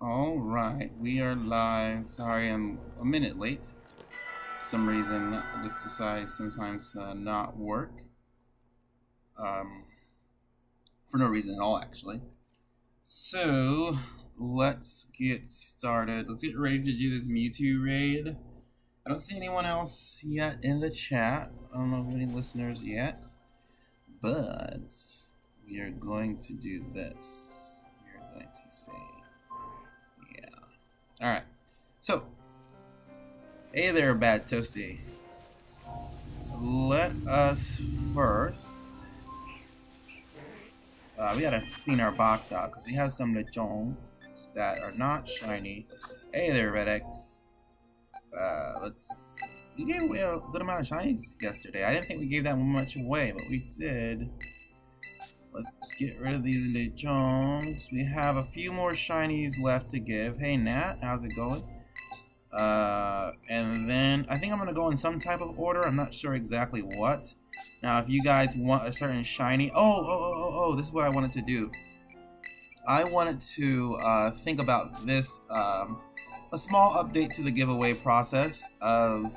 All right, we are live. Sorry, I'm a minute late. For some reason, this decides sometimes to not work. Um, for no reason at all, actually. So, let's get started. Let's get ready to do this Mewtwo raid. I don't see anyone else yet in the chat. I don't know if any listeners yet. But, we are going to do this. We are going to say, yeah. Alright, so, hey there, Bad Toasty. Let us first. We gotta clean our box out because we have some Lechonks that are not shiny. Hey there, Red X. We gave away a good amount of shinies yesterday. I didn't think we gave that much away, but we did. Let's get rid of these Lechonks. We have a few more shinies left to give. Hey, Nat, how's it going? And then I think I'm gonna go in some type of order. I'm not sure exactly what. Now, if you guys want a certain shiny, this is what I wanted to do. I wanted to think about this, a small update to the giveaway process of,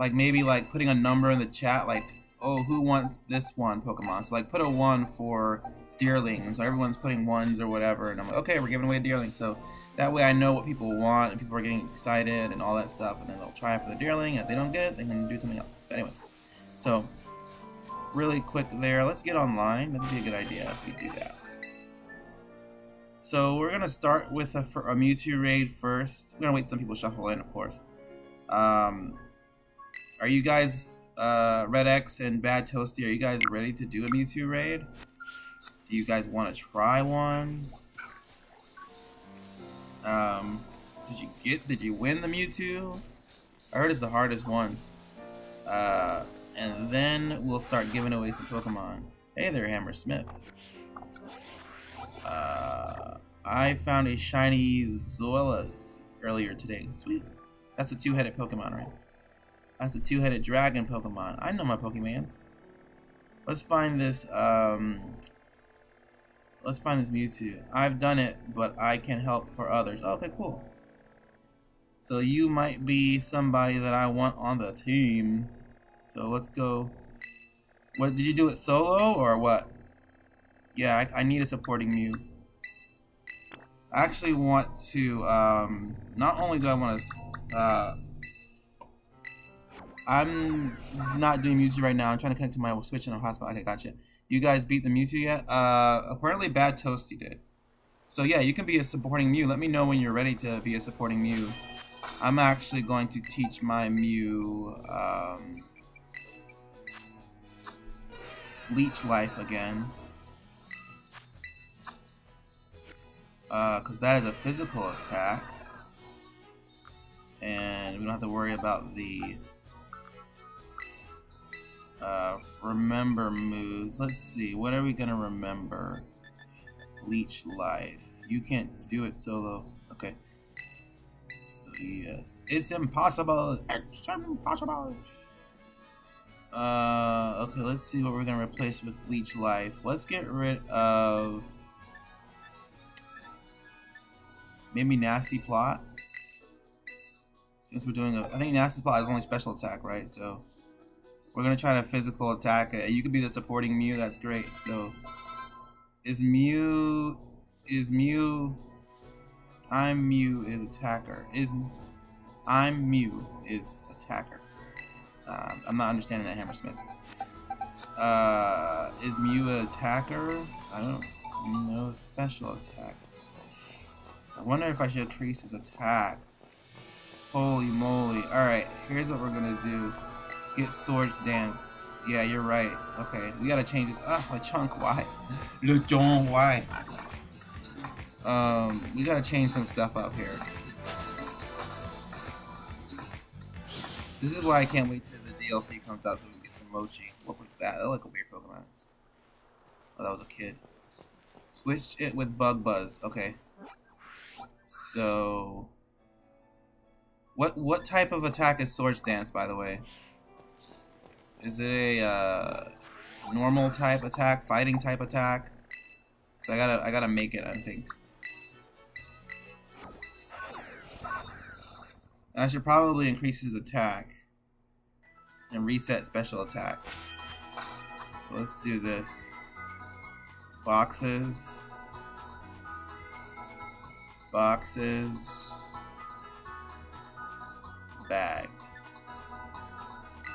like, maybe like putting a number in the chat, like, oh, who wants this one Pokemon? So like, put a 1 for Deerling. So everyone's putting 1s or whatever, and I'm like, okay, we're giving away a Deerling. So that way I know what people want, and people are getting excited and all that stuff, and then they'll try it for the Deerling, and if they don't get it, they can do something else. But anyway, so really quick there, let's get online. That'd be a good idea if we do that. So we're gonna start with a Mewtwo raid first. We're gonna wait some people shuffle in, of course. Are you guys, Red X and Bad Toasty, are you guys ready to do a Mewtwo raid? Do you guys want to try one? Did you win the Mewtwo? I heard it's the hardest one. And then we'll start giving away some Pokemon. Hey there, Hammersmith. I found a shiny Zoilus earlier today. Sweet. That's a 2-headed Pokemon, right? That's a 2-headed dragon Pokemon. I know my Pokemans. Let's find this, let's find this Mewtwo. I've done it, but I can help for others. Okay, cool. So you might be somebody that I want on the team. So let's go. What, did you do it solo or what? Yeah, I need a supporting Mew. I actually want to, not only do I want to, I'm not doing Mewtwo right now. I'm trying to connect to my Switch and a hotspot. Okay, gotcha. You guys beat the Mewtwo yet? Apparently Bad Toasty did. So yeah, you can be a supporting Mew. Let me know when you're ready to be a supporting Mew. I'm actually going to teach my Mew, Leech Life again. Because that is a physical attack. And we don't have to worry about the remember moves. Let's see, what are we gonna remember? Leech Life. You can't do it solo. Okay. So yes. It's impossible. It's impossible. Okay, let's see what we're gonna replace with Leech Life. Let's get rid of maybe Nasty Plot. Since we're doing I think Nasty Plot is only special attack, right? So we're gonna try to physical attack it. You could be the supporting Mew, that's great. So I'm Mew is attacker. I'm Mew is attacker. I'm not understanding that, Hammersmith. Is Mew an attacker? I don't know. Special attack. I wonder if I should increase his attack. Holy moly. Alright, here's what we're gonna do. Get Swords Dance. Yeah, you're right. Okay, we gotta change this. Lechonk, why? Lechonk, why? We gotta change some stuff up here. This is why I can't wait till the DLC comes out so we can get some Mochi. What was that? That looked like a weird Pokemon. Oh, that was a kid. Switch it with Bug Buzz. Okay. So what type of attack is Swords Dance, by the way? Is it a normal type attack, fighting type attack? Cause I gotta make it, I think. And I should probably increase his attack and reset special attack. So let's do this. Boxes. Boxes. Bag.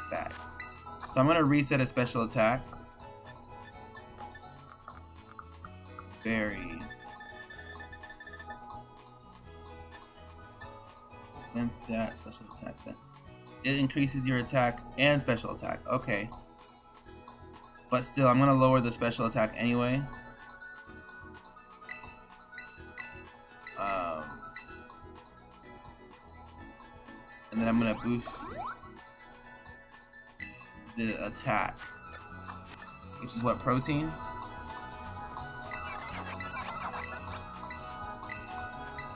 Bag. So I'm going to reset a special attack. Berry. Defense stat, special attack set. It increases your attack and special attack. Okay. But still, I'm going to lower the special attack anyway. And then I'm going to boost the attack. Which is what, protein?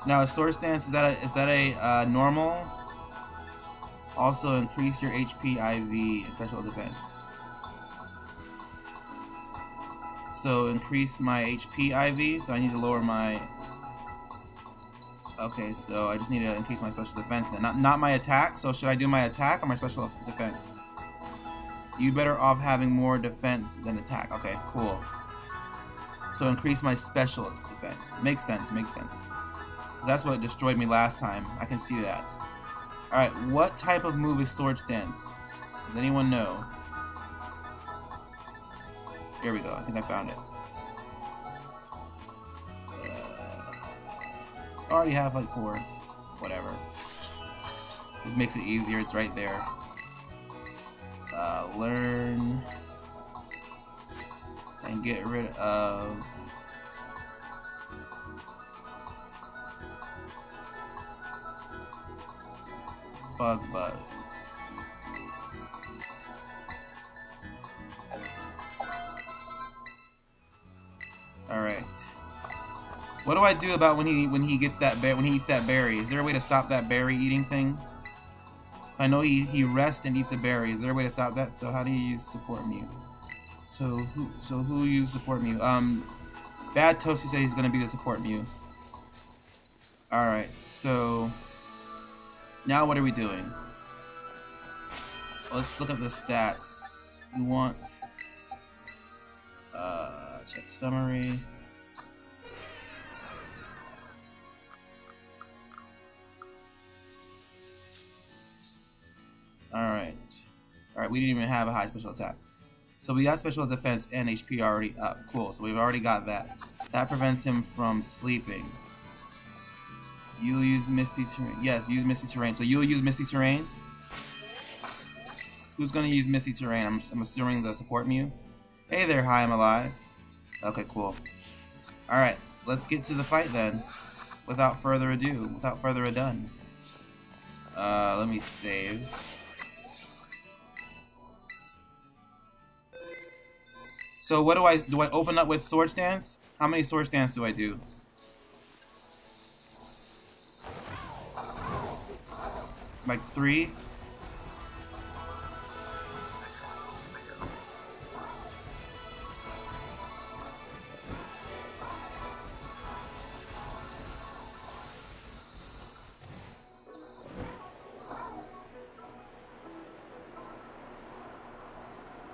Now, a sword stance, is that a normal? Also, increase your HP IV and special defense. So, increase my HP IV, so I need to lower my... Okay, so I just need to increase my special defense then. Not my attack, so should I do my attack or my special defense? You better off having more defense than attack. Okay, cool. So, increase my special defense. Makes sense, makes sense. That's what destroyed me last time. I can see that. Alright, what type of move is Sword Stance? Does anyone know? Here we go. I think I found it. I already have like 4. Whatever. This makes it easier. It's right there. Learn. And get rid of... Bug Buzz. All right. What do I do about when he gets that when he eats that berry? Is there a way to stop that berry eating thing? I know he rests and eats a berry. Is there a way to stop that? So how do you use support Mew? So who use support Mew? Bad Toasty said he's gonna be the support Mew. All right. So. Now what are we doing? Let's look at the stats. We want check summary. Alright, we didn't even have a high special attack. So we got special defense and HP already up. Cool, so we've already got that. That prevents him from sleeping. You'll use Misty Terrain. Yes, use Misty Terrain. So you'll use Misty Terrain? Who's going to use Misty Terrain? I'm assuming the support Mew. Hey there, hi, I'm alive. Okay, cool. Alright, let's get to the fight then. Without further ado. Without further ado. Let me save. So what do I open up with Sword Stance? How many Sword Stance do I do? Like 3?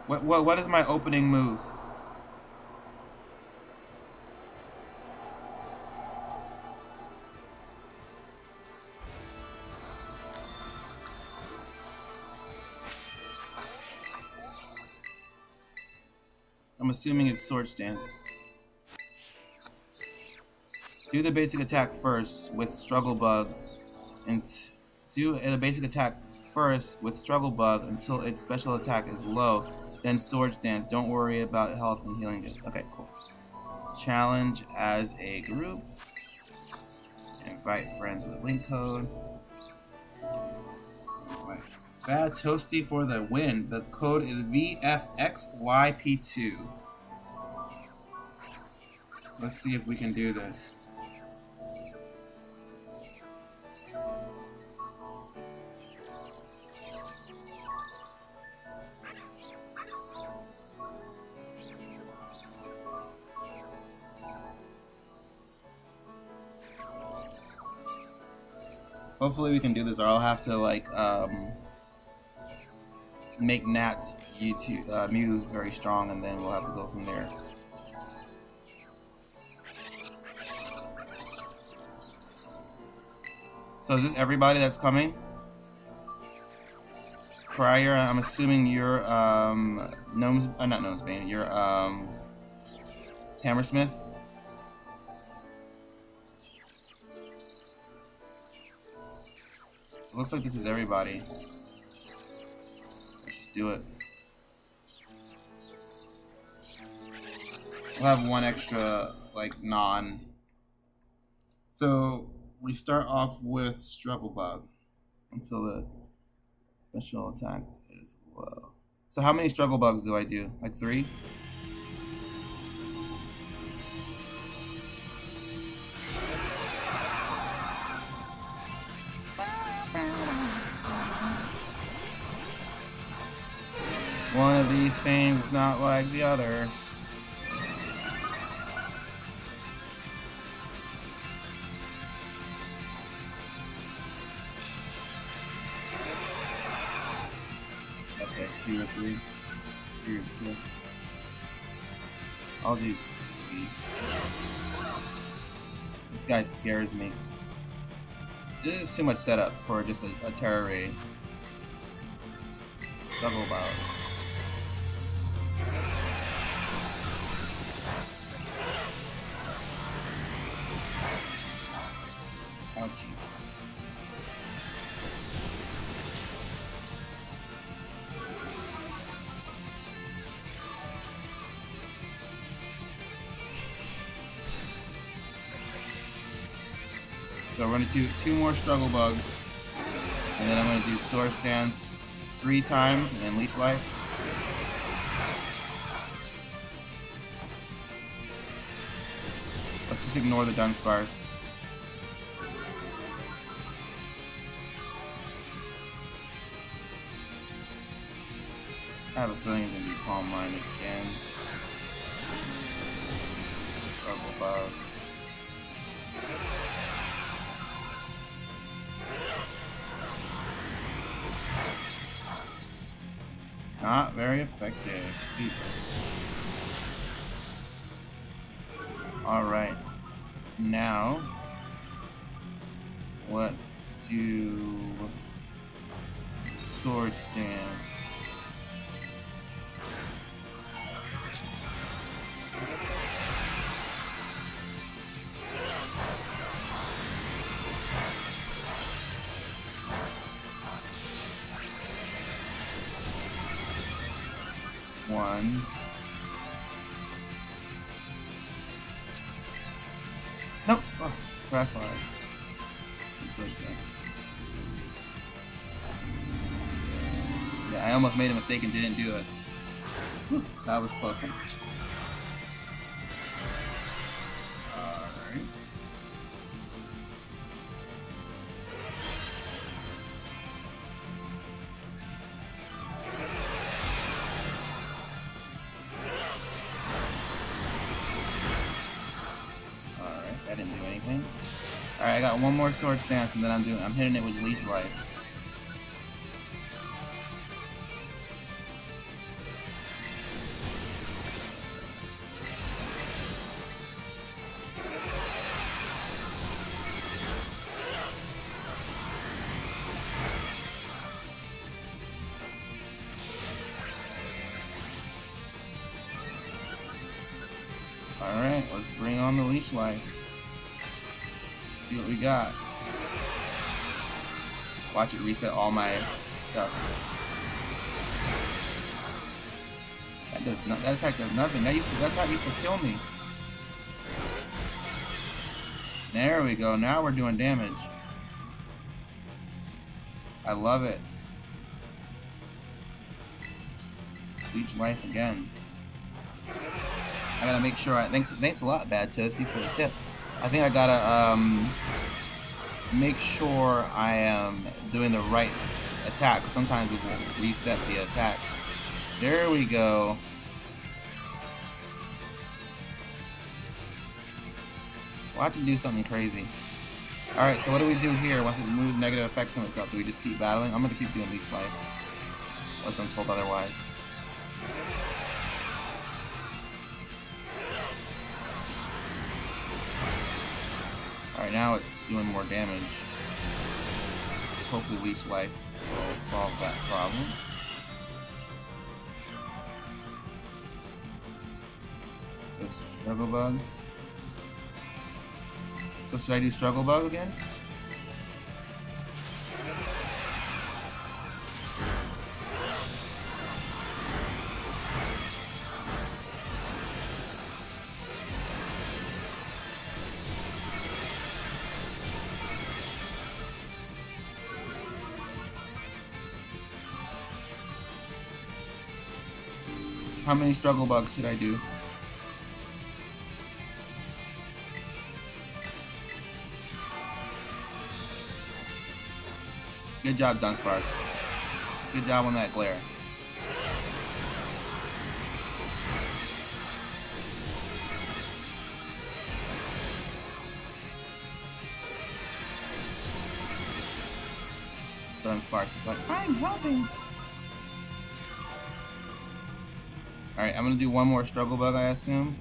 What is my opening move? I'm assuming it's Sword Stance. Do the basic attack first with Struggle Bug, and do the basic attack first with Struggle Bug until its special attack is low. Then Sword Stance. Don't worry about health and healing this. Okay, cool. Challenge as a group. Invite friends with link code. Bad Toasty for the win. The code is VFXYP2. Let's see if we can do this. Hopefully we can do this, or I'll have to like make Nat's Mew very strong, and then we'll have to go from there. So is this everybody that's coming? Crier, I'm assuming you're not Gnomesbane, you're Hammersmith. It looks like this is everybody. Let's just do it. We'll have one extra, like, non. So we start off with Strugglebug until the special attack is low. So how many Strugglebugs do I do? Like 3? One of these things is not like the other. Okay, 2 or 3. 3 or 2. I'll do 3. This guy scares me. This is too much setup for just a terror raid. Double bow. Ouchie. So we're going to do 2 more Struggle Bugs, and then I'm going to do Sword Stance 3 times, and then Leech Life. Let's just ignore the Dunsparce. I have a feeling it's going to be Calm Mind again. Struggle Bug. Not very effective. Alright. Now, let's do Sword Stance. One. Nope. Oh, crash lines. Sword Stance. Yeah, I almost made a mistake and didn't do it. Whew, that was close one. Alright. That didn't do anything. Alright, I got one more Sword Stance and then I'm hitting it with Leech Life. Alright, let's bring on the Leech Life. See what we got. Watch it reset all my stuff. That attack does nothing. That attack used to kill me. There we go. Now we're doing damage. I love it. Leech Life again. I gotta make sure thanks a lot, Bad Toasty, for the tip. I think I gotta make sure I am doing the right attack. Sometimes it will reset the attack. There we go. Watch him do something crazy. Alright, so what do we do here once it moves negative effects on itself? Do we just keep battling? I'm gonna keep doing Leech Life. Unless I'm told otherwise. Alright, now it's doing more damage. Hopefully Leech Life will solve that problem. So Struggle Bug. So should I do Struggle Bug again? How many Struggle Bugs should I do? Good job, Dunsparce. Good job on that glare. Dunsparce is like, I'm helping. Alright, I'm gonna do one more Struggle Bug, I assume.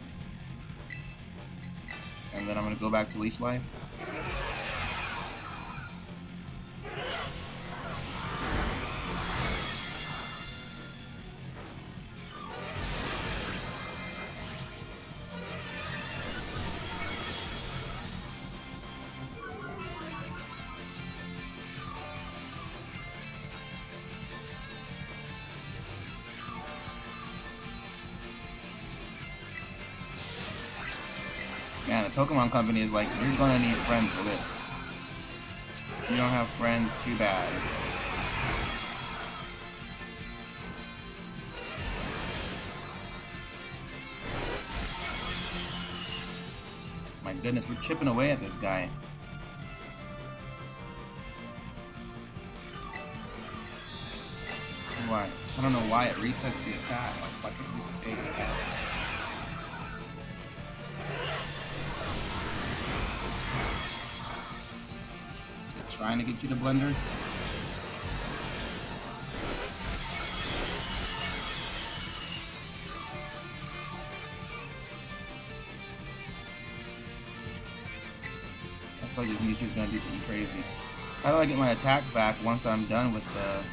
And then I'm gonna go back to Leech Life. Man, the Pokemon Company is like, you're gonna need friends for this. If you don't have friends, too bad. My goodness, we're chipping away at this guy. Why? I don't know why it resets the attack. Like, why can't you stay with that? Trying to get you to Blender. I feel like this Mewtwo's gonna do something crazy. How do I get my attack back once I'm done with the...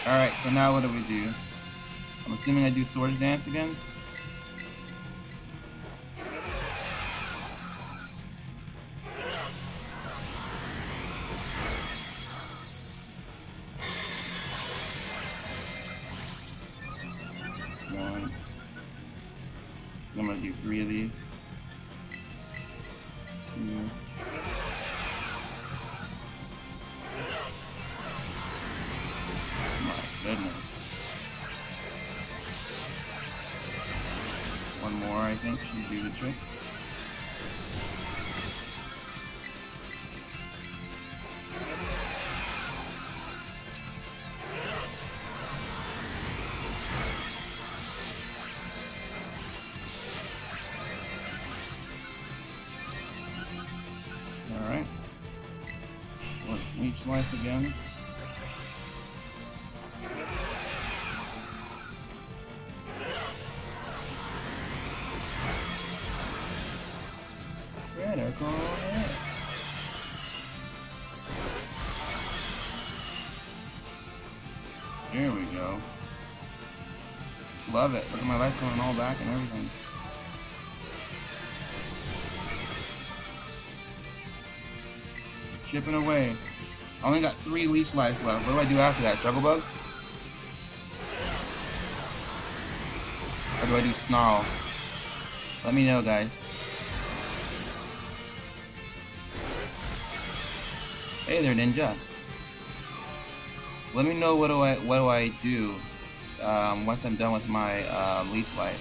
Alright, so now what do we do? I'm assuming I do Swords Dance again? One. I'm gonna do 3 of these. 2. Goodness. One more, I think, should do the trick. Alright. Leech Life again. There we go. Love it. Look at my life going all back and everything. Chipping away. I only got 3 Leech Lives left. What do I do after that? Struggle Bug? Or do I do Snarl? Let me know, guys. Hey there, Ninja. Let me know what do I do once I'm done with my leech life.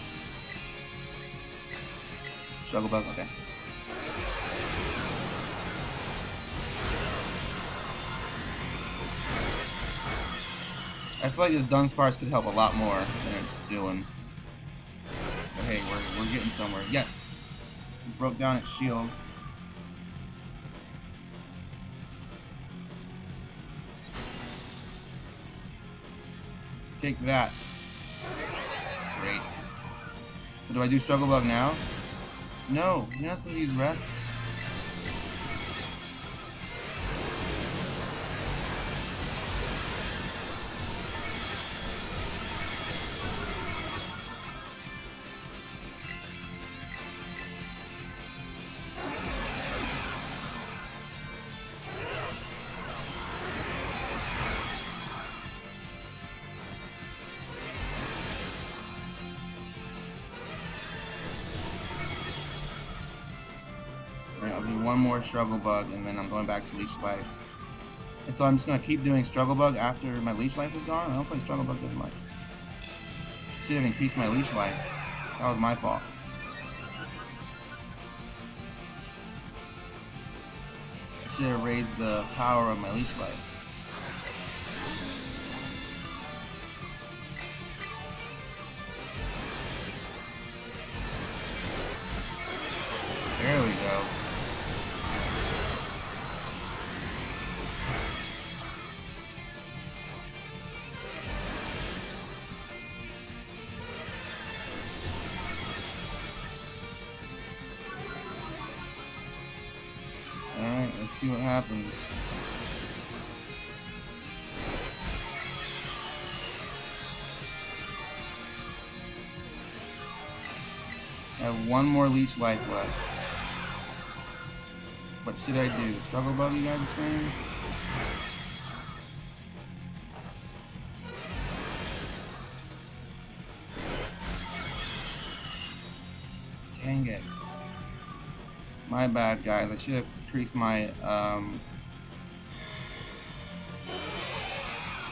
Struggle bug, okay. I feel like this Dunsparce could help a lot more than it's doing. But hey, we're getting somewhere. Yes! We broke down its shield. Take that. Great. So do I do Struggle Bug now? No, you're not supposed to use Rest. I'll do one more Struggle Bug and then I'm going back to Leech Life. And so I'm just going to keep doing Struggle Bug after my Leech Life is gone. I don't think Struggle Bug does much. Should have increased my Leech Life. That was my fault. I should have raised the power of my Leech Life. There we go. Alright, let's see what happens. I have one more Leech Life left. What should I do? Struggle Bug, you guys are saying? Dang it. My bad, guys. I should have increased my,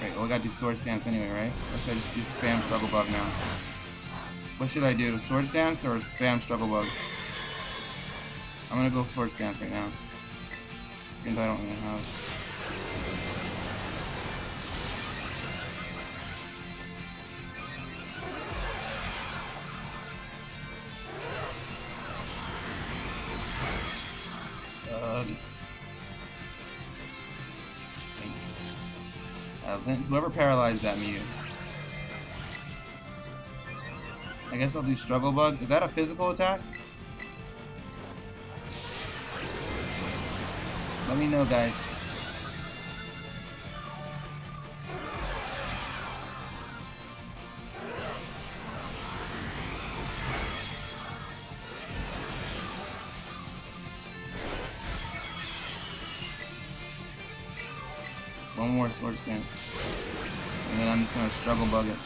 Right, well, I gotta do Swords Dance anyway, right? Or should I just do spam Struggle Bug now? What should I do? Swords Dance or spam Struggle Bug? I'm gonna go Swords Dance right now. Even though I don't really have. Whoever paralyzed that Mew. I guess I'll do Struggle Bug. Is that a physical attack? Let me know, guys. One more Sword Stance. And then I'm just gonna Struggle Bug it.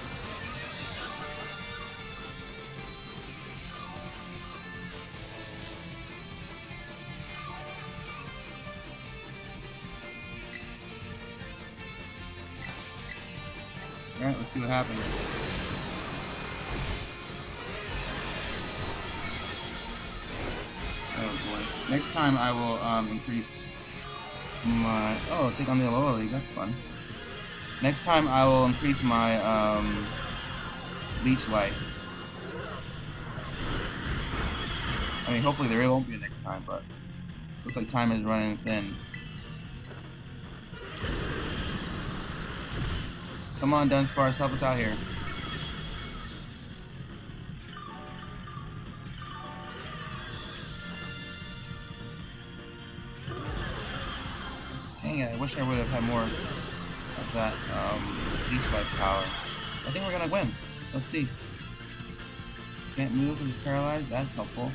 Alright, let's see what happens. Oh boy. Next time I will increase my... Oh, take on the Alola League, that's fun. Next time I will increase my Leech Life. I mean, hopefully there won't be a next time, but looks like time is running thin. Come on, Dunsparce, help us out here. Dang it, I wish I would have had more of that Leech Life power. I think we're gonna win. Let's see. Can't move, he's paralyzed, that's helpful.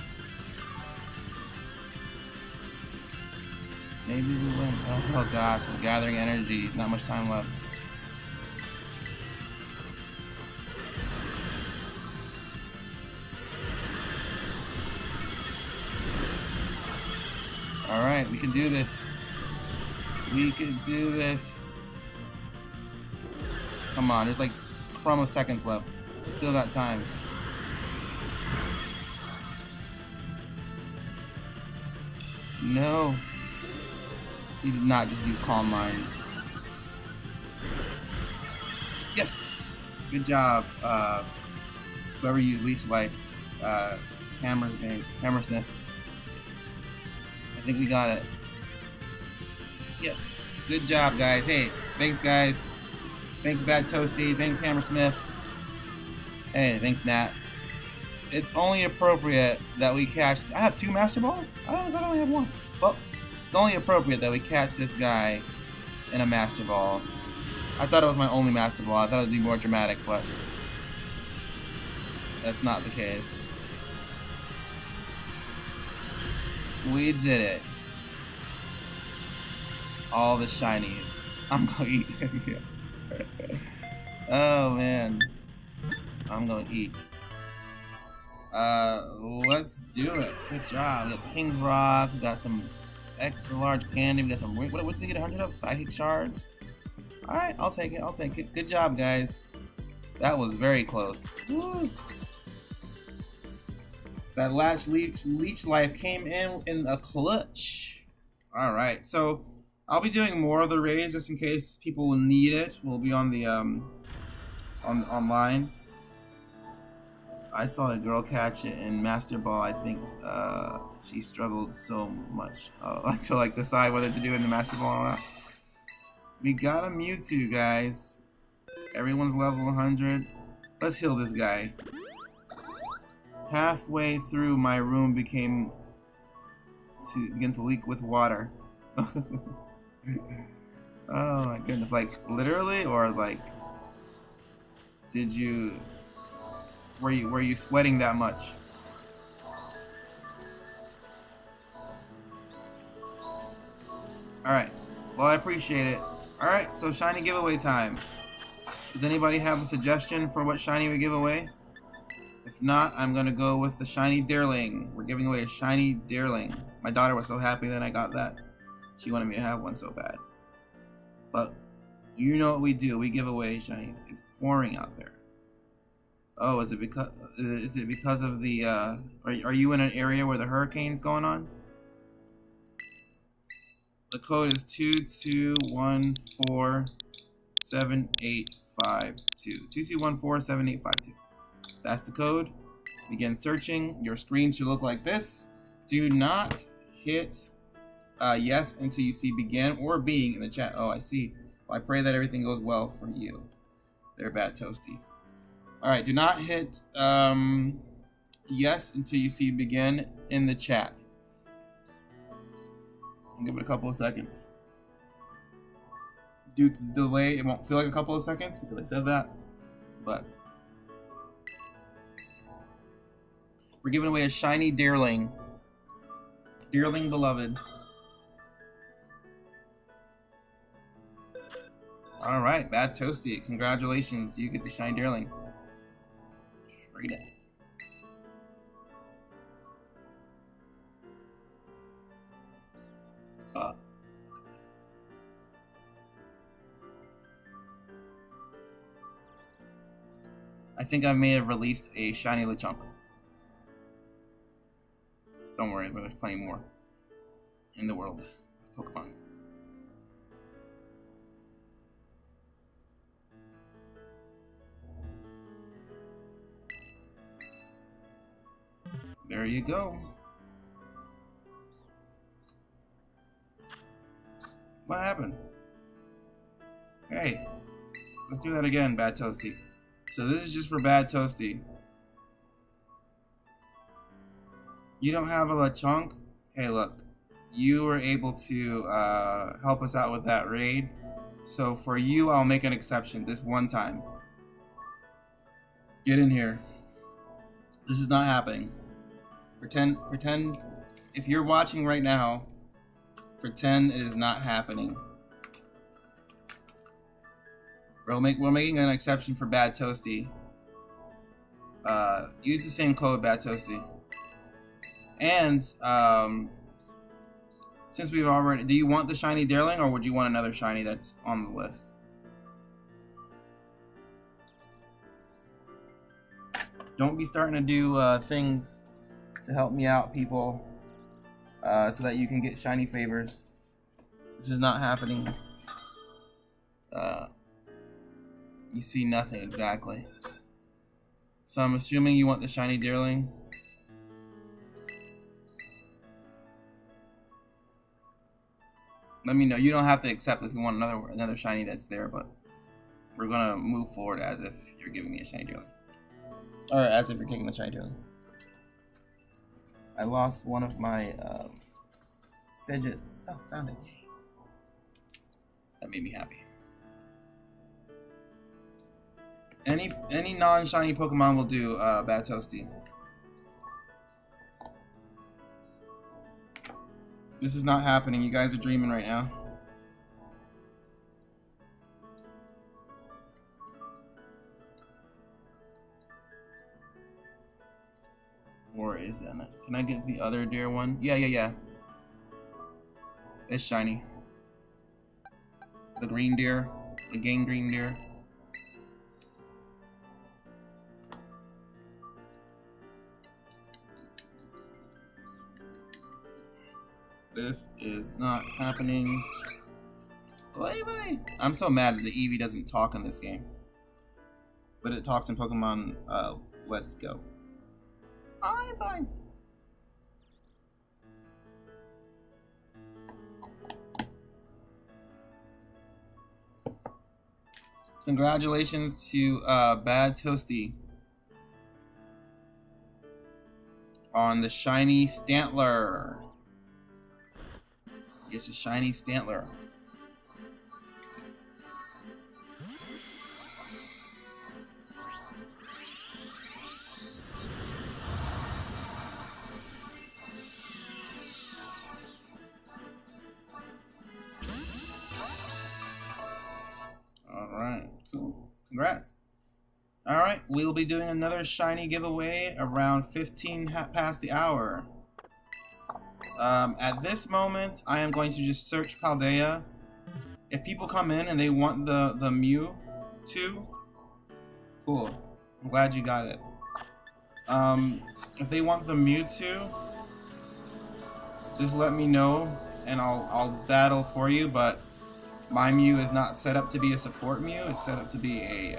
Maybe we win. Oh gosh, we're gathering energy, not much time left. Alright, we can do this. We can do this. Come on, there's like promo seconds left. Still got time. No. He did not just use Calm Mind. Yes! Good job. Whoever used Leech Life. Hammersmith. I think we got it. Yes. Good job, guys. Hey, thanks, guys. Thanks, Bad Toasty. Thanks, Hammersmith. Hey, thanks, Nat. It's only appropriate that we catch... I have 2 Master Balls? I only have 1. Well, it's only appropriate that we catch this guy in a Master Ball. I thought it was my only Master Ball. I thought it would be more dramatic, but... that's not the case. We did it. All the shinies. I'm gonna eat. Oh man. I'm gonna eat. Let's do it. Good job. We got King's Rock. We got some extra large candy. We got some. What did we get 100 of? Psychic shards. All right, I'll take it. I'll take it. Good job, guys. That was very close. Woo. That last leech life came in a clutch. All right, so I'll be doing more of the raids just in case people need it. We'll be on the online. I saw a girl catch it in Master Ball. I think she struggled so much to decide whether to do it in the Master Ball or not. We got a Mewtwo, guys. Everyone's level 100. Let's heal this guy. Halfway through, my room began to leak with water. Oh my goodness! Like literally, or like, were you sweating that much? All right. Well, I appreciate it. All right. So shiny giveaway time. Does anybody have a suggestion for what shiny we give away? If not, I'm gonna go with the shiny Deerling. We're giving away a shiny Deerling. My daughter was so happy that I got that. She wanted me to have one so bad. But you know what we do? We give away shiny. It's pouring out there. Oh, is it because of the are you in an area where the hurricane's going on? The code is 22147852. 22147852. That's the code. Begin searching. Your screen should look like this. Do not hit yes until you see begin or being in the chat. Oh, I see. Well, I pray that everything goes well for you. They're Bad Toasty. All right, do not hit yes until you see begin in the chat. I'll give it a couple of seconds. Due to the delay, it won't feel like a couple of seconds because I said that, but we're giving away a shiny Deerling. Deerling beloved. All right, Bad Toasty. Congratulations, you get the shiny Deerling. Straight up. I think I may have released a shiny Lechonk. Don't worry, there's plenty more in the world of Pokemon. There you go. What happened? Hey, let's do that again, Bad Toasty. So this is just for Bad Toasty. You don't have a Lechonk? Hey, look. You were able to help us out with that raid. So for you, I'll make an exception this one time. Get in here. This is not happening. Pretend if you're watching right now, pretend it is not happening. We're making an exception for Bad Toasty. Use the same code, Bad Toasty. And since we've already, do you want the shiny Deerling or would you want another shiny that's on the list? Don't be starting to do things to help me out, people, so that you can get shiny favors. This is not happening. You see nothing exactly. So I'm assuming you want the shiny Deerling. Let me know. You don't have to accept if you want another shiny that's there, but we're gonna move forward as if you're giving me a shiny Deerling. Or as if you're taking the shiny Deerling. I lost one of my fidgets. Oh, found it. Yay. That made me happy. Any non-shiny Pokemon will do, Bad Toasty. This is not happening. You guys are dreaming right now. Or is that not? Can I get the other deer one? Yeah. It's shiny. The green deer. The gang green deer. This is not happening. Bye. I'm so mad that the Eevee doesn't talk in this game. But it talks in Pokemon Let's Go. I'm fine. Congratulations to Bad Toasty on the shiny Stantler. It's a shiny Stantler. Alright, cool. Congrats. Alright, we'll be doing another shiny giveaway around 15 past the hour. At this moment, I am going to just search Paldea. If people come in and they want the Mewtwo, cool. I'm glad you got it. If they want the Mewtwo, just let me know and I'll battle for you. But my Mew is not set up to be a support Mew. It's set up to be a.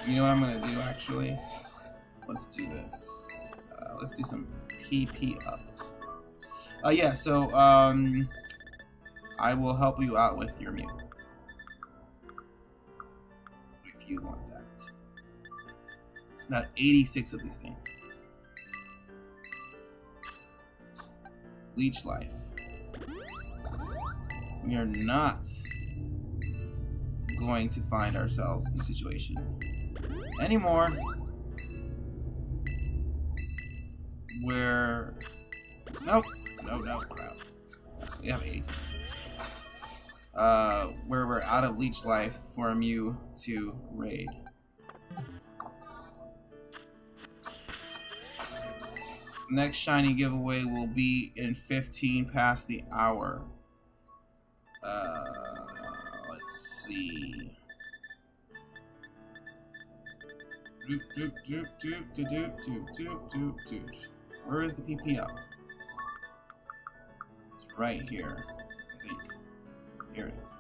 You know what I'm gonna do actually? Let's do this. Let's do some PP up. Yeah, so, I will help you out with your Mew. If you want that. Got 86 of these things. Leech Life. We are not going to find ourselves in a situation anymore where... Nope. No, crap. We have 86. Where we're out of Leech Life for a Mew to raid. Next shiny giveaway will be in 15 past the hour. Let's see. Where is the PP up? Right here, I think. Here it is.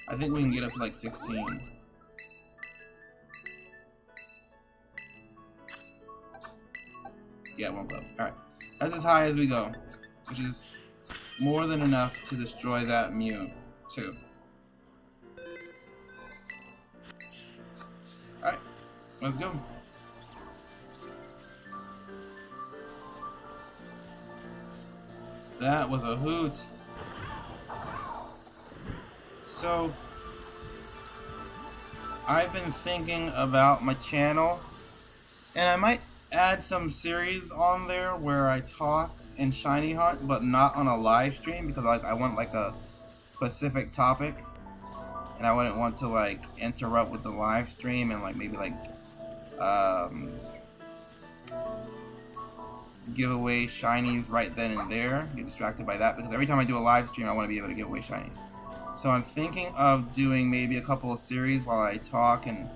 I think we can get up to like 16. Yeah, it won't go. Alright. That's as high as we go, which is more than enough to destroy that Mew, too. Alright, let's go. That was a hoot. So, I've been thinking about my channel, and I might add some series on there where I talk and shiny hunt, but not on a live stream, because I want like a specific topic, and I wouldn't want to like interrupt with the live stream and like maybe like give away shinies right then and there. Get distracted by that, because every time I do a live stream I want to be able to give away shinies. So I'm thinking of doing maybe a couple of series while I talk and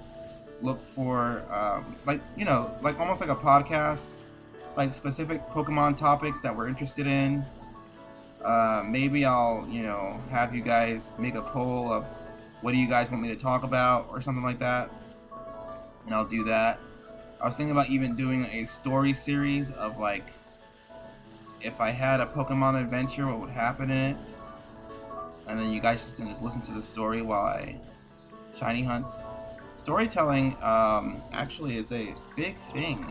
look for, like, you know, like almost like a podcast, like specific Pokemon topics that we're interested in. Maybe I'll, you know, have you guys make a poll of what do you guys want me to talk about or something like that. And I'll do that. I was thinking about even doing a story series of like, if I had a Pokemon adventure, what would happen in it? And then you guys just can just listen to the story while I shiny hunts. Storytelling actually is a big thing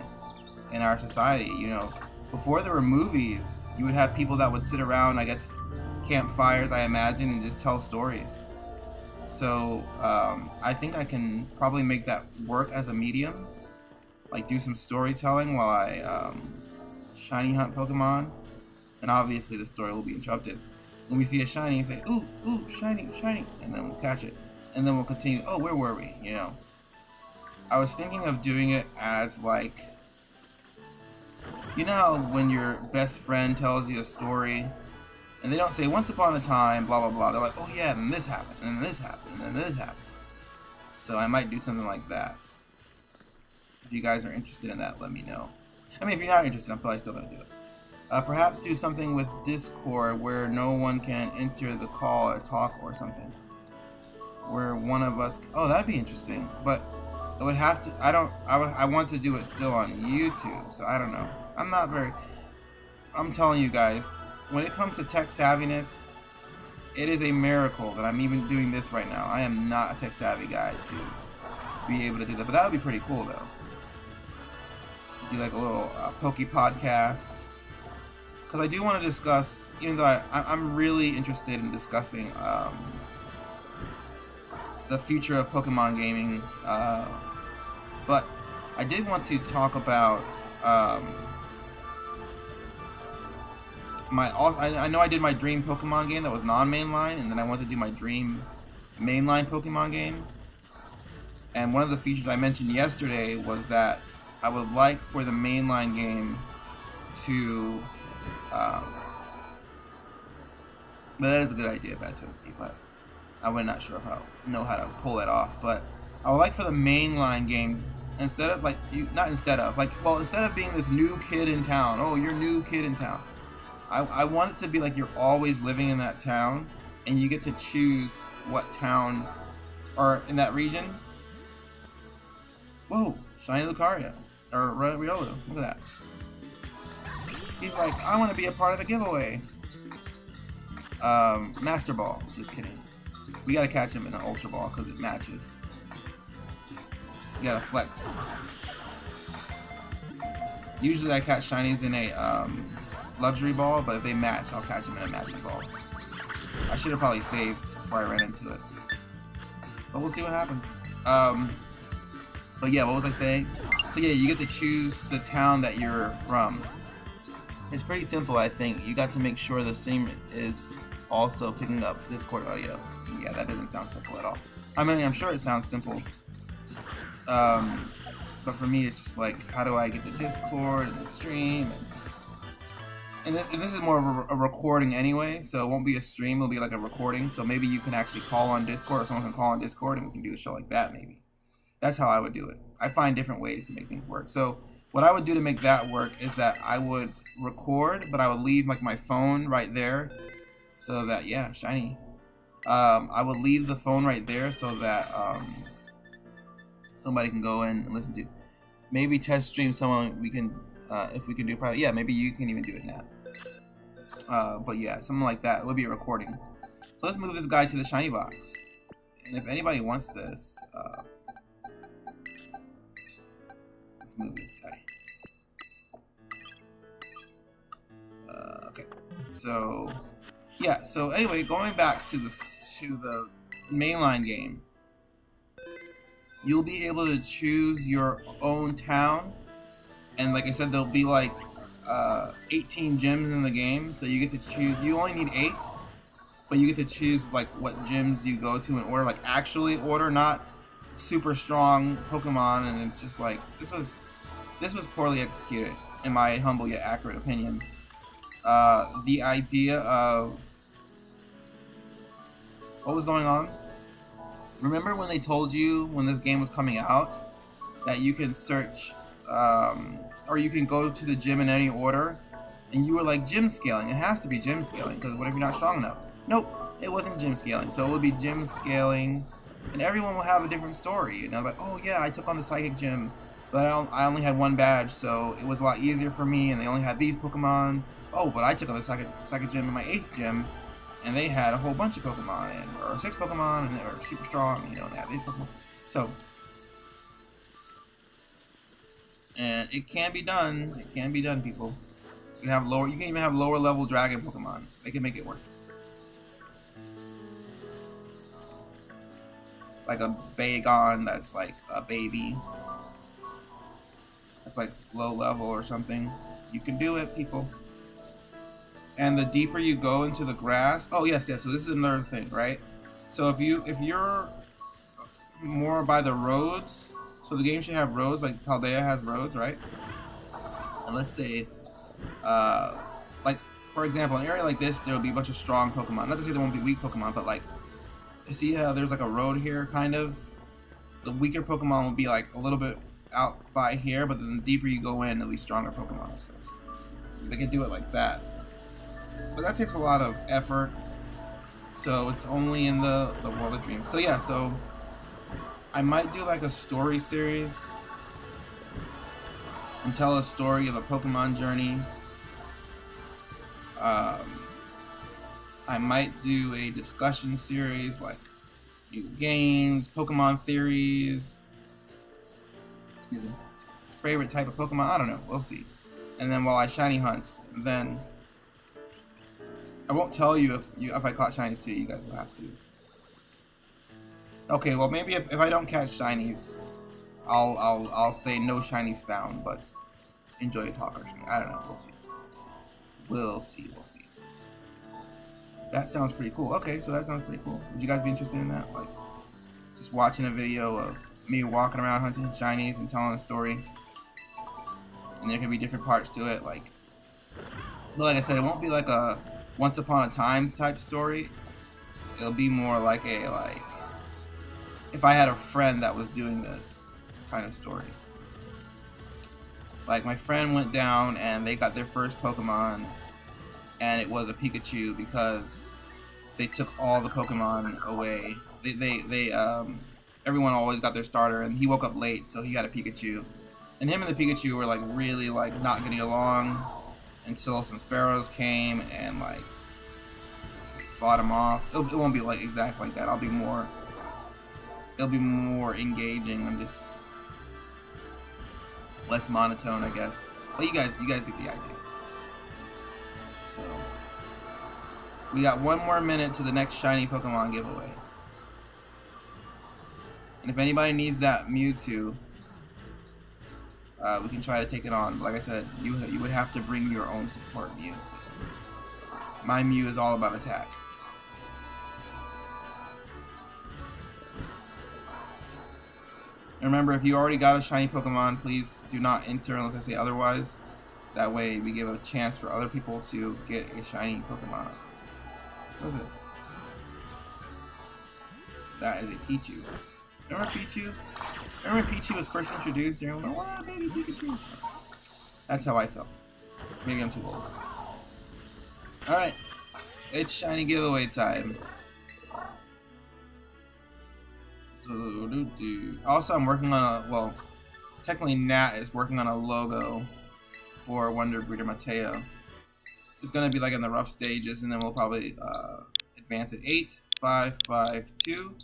in our society. You know, before there were movies, you would have people that would sit around, I guess, campfires, I imagine, and just tell stories. So I think I can probably make that work as a medium. Like do some storytelling while I shiny hunt Pokemon. And obviously the story will be interrupted. When we see a shiny, say, ooh, ooh, shiny, shiny, and then we'll catch it. And then we'll continue, oh, where were we, you know? I was thinking of doing it as like, you know how when your best friend tells you a story, and they don't say, once upon a time, blah, blah, blah. They're like, oh yeah, and this happened, and this happened, and this happened. So I might do something like that. If you guys are interested in that, let me know. I mean, if you're not interested, I'm probably still going to do it. Perhaps do something with Discord where no one can enter the call or talk or something. Where one of us... Oh, that'd be interesting. But it would have to... I want to do it still on YouTube, so I don't know. I'm not very... I'm telling you guys, when it comes to tech savviness, it is a miracle that I'm even doing this right now. I am not a tech savvy guy to be able to do that. But that would be pretty cool, though. Do like a little Poke podcast. Because I do want to discuss, even though I'm really interested in discussing the future of Pokemon gaming, but I did want to talk about I know I did my dream Pokemon game that was non-mainline, and then I wanted to do my dream mainline Pokemon game. And one of the features I mentioned yesterday was that I would like for the mainline game to but that is a good idea, Bad Toasty, but I'm not sure if I'll know how to pull that off. But I would like for the mainline game, instead of instead of being this new kid in town, oh, you're new kid in town, I want it to be like you're always living in that town, and you get to choose what town, or in that region. Whoa, Shiny Lucario, or Riolu, look at that. He's like, I want to be a part of the giveaway. Master Ball. Just kidding. We gotta catch him in an Ultra Ball because it matches. You gotta flex. Usually I catch shinies in a luxury ball, but if they match, I'll catch them in a magic ball. I should have probably saved before I ran into it. But we'll see what happens. But yeah, what was I saying? So yeah, you get to choose the town that you're from. It's pretty simple, I think. You got to make sure the stream is also picking up Discord audio. Yeah, that doesn't sound simple at all. I mean, I'm sure it sounds simple. But for me, it's just like, how do I get the Discord and the stream? And this is more of a recording anyway, so it won't be a stream, it'll be like a recording. So maybe you can actually call on Discord, or someone can call on Discord, and we can do a show like that, maybe. That's how I would do it. I find different ways to make things work. So what I would do to make that work is that I would record, but I would leave like my phone right there, so that, yeah, shiny. I would leave the phone right there so that somebody can go in and listen to. Maybe test stream someone. We can, if we can do private. Yeah, maybe you can even do it now. But yeah, something like that. It would be a recording. So let's move this guy to the shiny box. And if anybody wants this, let's move this guy. Okay, so yeah. So anyway, going back to the mainline game, you'll be able to choose your own town, and like I said, there'll be like 18 gyms in the game, so you get to choose. You only need 8, but you get to choose like what gyms you go to in order, like actually order, not super strong Pokemon. And it's just like this was poorly executed, in my humble yet accurate opinion. The idea of what was going on? Remember when they told you when this game was coming out that you can search, or you can go to the gym in any order, and you were like, gym scaling. It has to be gym scaling, because what if you're not strong enough? Nope, it wasn't gym scaling. So it would be gym scaling, and everyone will have a different story. You know, like, oh yeah, I took on the psychic gym, but I only had one badge, so it was a lot easier for me, and they only had these Pokemon. Oh, but I took on the psychic gym in my 8th gym, and they had a whole bunch of Pokemon, or 6 Pokemon, and they were super strong, you know, and they had these Pokemon. So, and it can be done. It can be done, people. You can have lower. You can even have lower level Dragon Pokemon. They can make it work. Like a Bagon that's like a baby. That's like low level or something. You can do it, people. And the deeper you go into the grass, oh yes, yes. So this is another thing, right? So if you're more by the roads, so the game should have roads, like Paldea has roads, right? And let's say, like for example, an area like this, there will be a bunch of strong Pokemon. Not to say there won't be weak Pokemon, but like, see how there's like a road here, kind of. The weaker Pokemon will be like a little bit out by here, but then the deeper you go in, there'll be stronger Pokemon. So they can do it like that. But that takes a lot of effort, so it's only in the World of Dreams. So yeah, so I might do like a story series and tell a story of a Pokemon journey. I might do a discussion series like new games, Pokemon theories, excuse me, favorite type of Pokemon, I don't know, we'll see. And then while I shiny hunt, then I won't tell you if I caught shinies too. You guys will have to. Okay, well maybe if I don't catch shinies, I'll say no shinies found, but enjoy a talk or something. I don't know. We'll see. We'll see. That sounds pretty cool. Okay, so that sounds pretty cool. Would you guys be interested in that? Like, just watching a video of me walking around hunting shinies and telling a story, and there can be different parts to it. Like I said, it won't be like a Once Upon a Times type story. It'll be more like if I had a friend that was doing this kind of story. Like my friend went down and they got their first Pokemon, and it was a Pikachu because they took all the Pokemon away. Everyone always got their starter, and he woke up late, so he got a Pikachu. And him and the Pikachu were like really like not getting along until some sparrows came and like fought him off. It won't be like exactly like that. It'll be more engaging and just less monotone, I guess. But you guys get the idea. So we got one more minute to the next shiny Pokemon giveaway. And if anybody needs that Mewtwo, we can try to take it on. But like I said, you would have to bring your own support Mew. My Mew is all about attack. And remember, if you already got a shiny Pokemon, please do not enter unless I say otherwise. That way we give a chance for other people to get a shiny Pokemon. What is this? That is a Pichu. Remember Pichu? Remember when Pichu was first introduced? Everyone went, wow, baby Pikachu. That's how I felt. Maybe I'm too old. Alright. It's shiny giveaway time. Also, I'm working on well, technically Nat is working on a logo for Wonder Breeder Mateo. It's going to be like in the rough stages, and then we'll probably advance it. 8552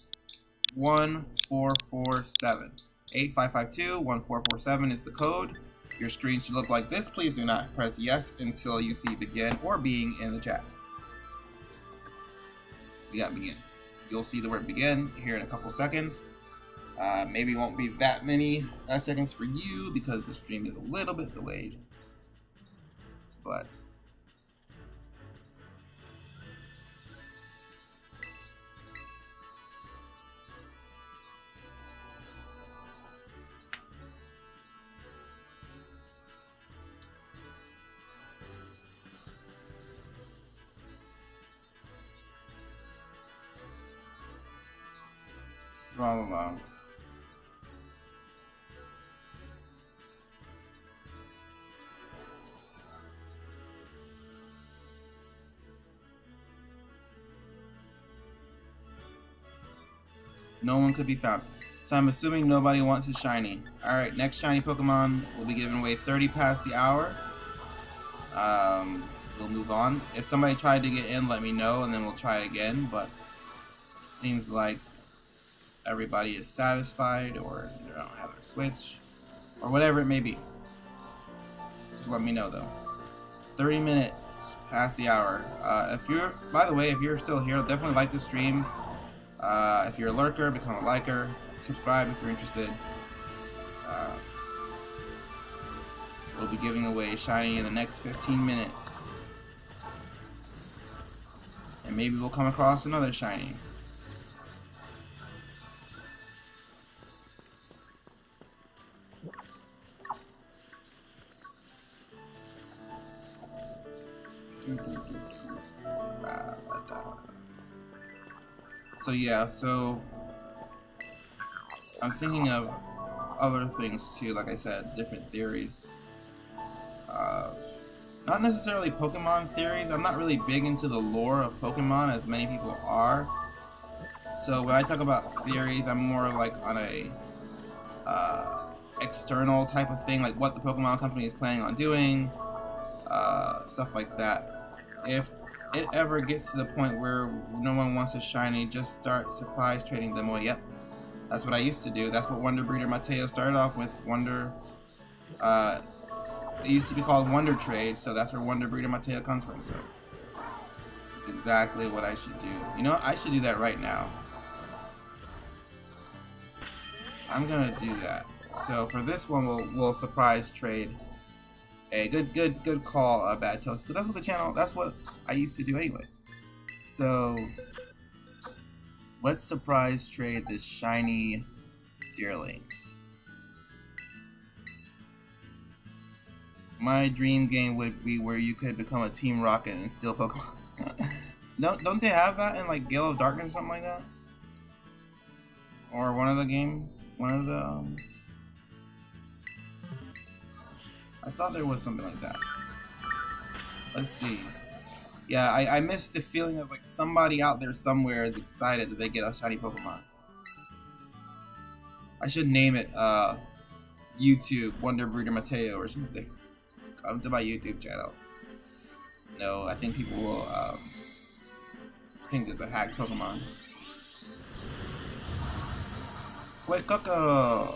1447. 8552 1447 is the code. Your screen should look like this. Please do not press yes until you see begin or being in the chat. We got begin. You'll see the word begin here in a couple seconds. Maybe it won't be that many seconds for you because the stream is a little bit delayed. But All along. No one could be found. So I'm assuming nobody wants a shiny. Alright, next shiny Pokemon will be given away 30 past the hour. We'll move on. If somebody tried to get in, let me know, and then we'll try again. But it seems like everybody is satisfied, or they don't have their Switch, or whatever it may be. Just let me know, though. 30 minutes past the hour. By the way, if you're still here, definitely like the stream. If you're a lurker, become a liker. Subscribe if you're interested. We'll be giving away shiny in the next 15 minutes. And maybe we'll come across another shiny. So yeah, I'm thinking of other things too, like I said, different theories. Not necessarily Pokemon theories. I'm not really big into the lore of Pokemon as many people are. So when I talk about theories, I'm more like on a external type of thing, like what the Pokemon company is planning on doing, stuff like that. If it ever gets to the point where no one wants a shiny, just start surprise trading them away. Yep, that's what I used to do. That's what Wonder Breeder Mateo started off with. It used to be called Wonder Trade, so that's where Wonder Breeder Mateo comes from. So it's exactly what I should do. You know, I should do that right now. I'm gonna do that. So for this one, we'll surprise trade. A good call, Bad Toast. Because that's what I used to do anyway. So let's surprise trade this shiny Deerling. My dream game would be where you could become a Team Rocket and steal Pokemon. Don't they have that in like Gale of Darkness or something like that? Or one of the games? I thought there was something like that. Let's see. Yeah, I miss the feeling of like somebody out there somewhere is excited that they get a shiny Pokemon. I should name it YouTube Wonder Breeder Mateo or something. Come to my YouTube channel. No, I think people will think it's a hacked Pokemon. Wait, Coco!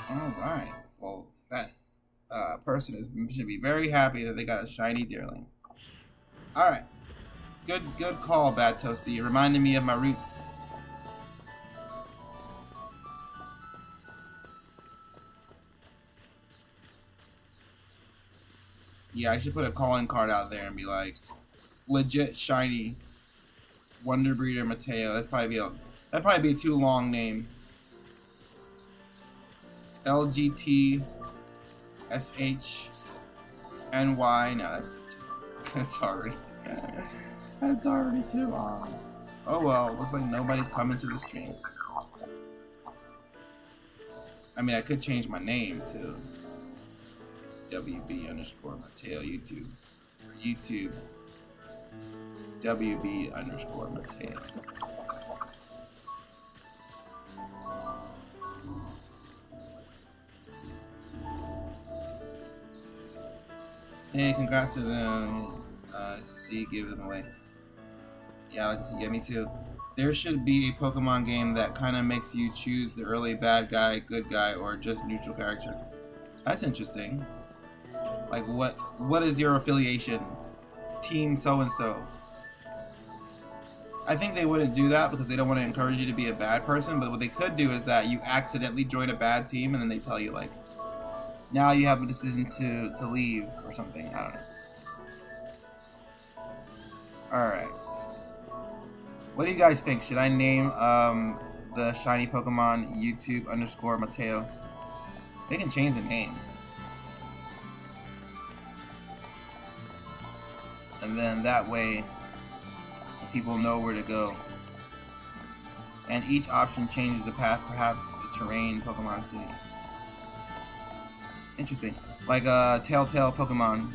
Alright, well, that person should be very happy that they got a shiny Deerling. Alright, good call, Bad Toasty. You reminded me of my roots. Yeah, I should put a calling card out there and be like, legit shiny Wonder Breeder Mateo. That'd probably be a too long name. LGT SHNY. No, that's already that's already too long. Oh well, looks like nobody's coming to the stream. I mean, I could change my name to WB_Mateo YouTube. Or YouTube WB_Mateo. Hey, congrats to them. See, give them away. Yeah, like I said, yeah, me too. There should be a Pokemon game that kind of makes you choose the early bad guy, good guy, or just neutral character. That's interesting. Like, what is your affiliation? Team so-and-so. I think they wouldn't do that because they don't want to encourage you to be a bad person, but what they could do is that you accidentally join a bad team and then they tell you, like, now you have a decision to leave or something. I don't know. Alright. What do you guys think? Should I name the shiny Pokemon YouTube_Mateo? They can change the name. And then that way people know where to go. And each option changes the path, perhaps the terrain, Pokemon City. Interesting. Like a Telltale Pokemon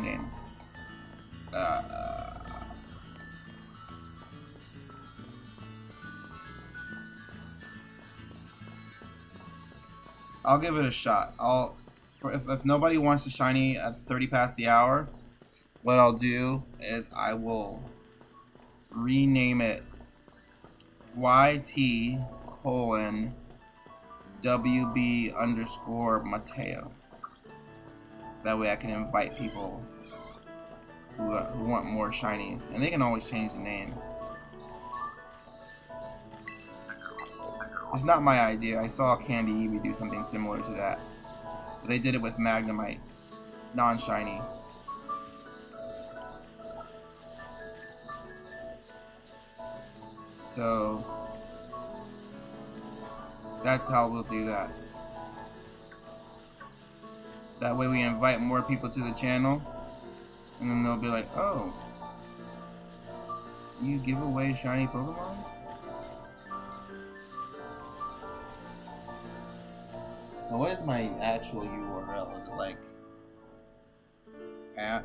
game. I'll give it a shot. If nobody wants to shiny at 30 past the hour, what I'll do is I will rename it YT:WB_Mateo. That way I can invite people who want more shinies, and they can always change the name. It's not my idea. I saw Candy Eevee do something similar to that. But they did it with Magnemites, non-shiny. So that's how we'll do that. That way we invite more people to the channel, and then they'll be like, oh, you give away shiny Pokemon? Now what is my actual URL? Is it like at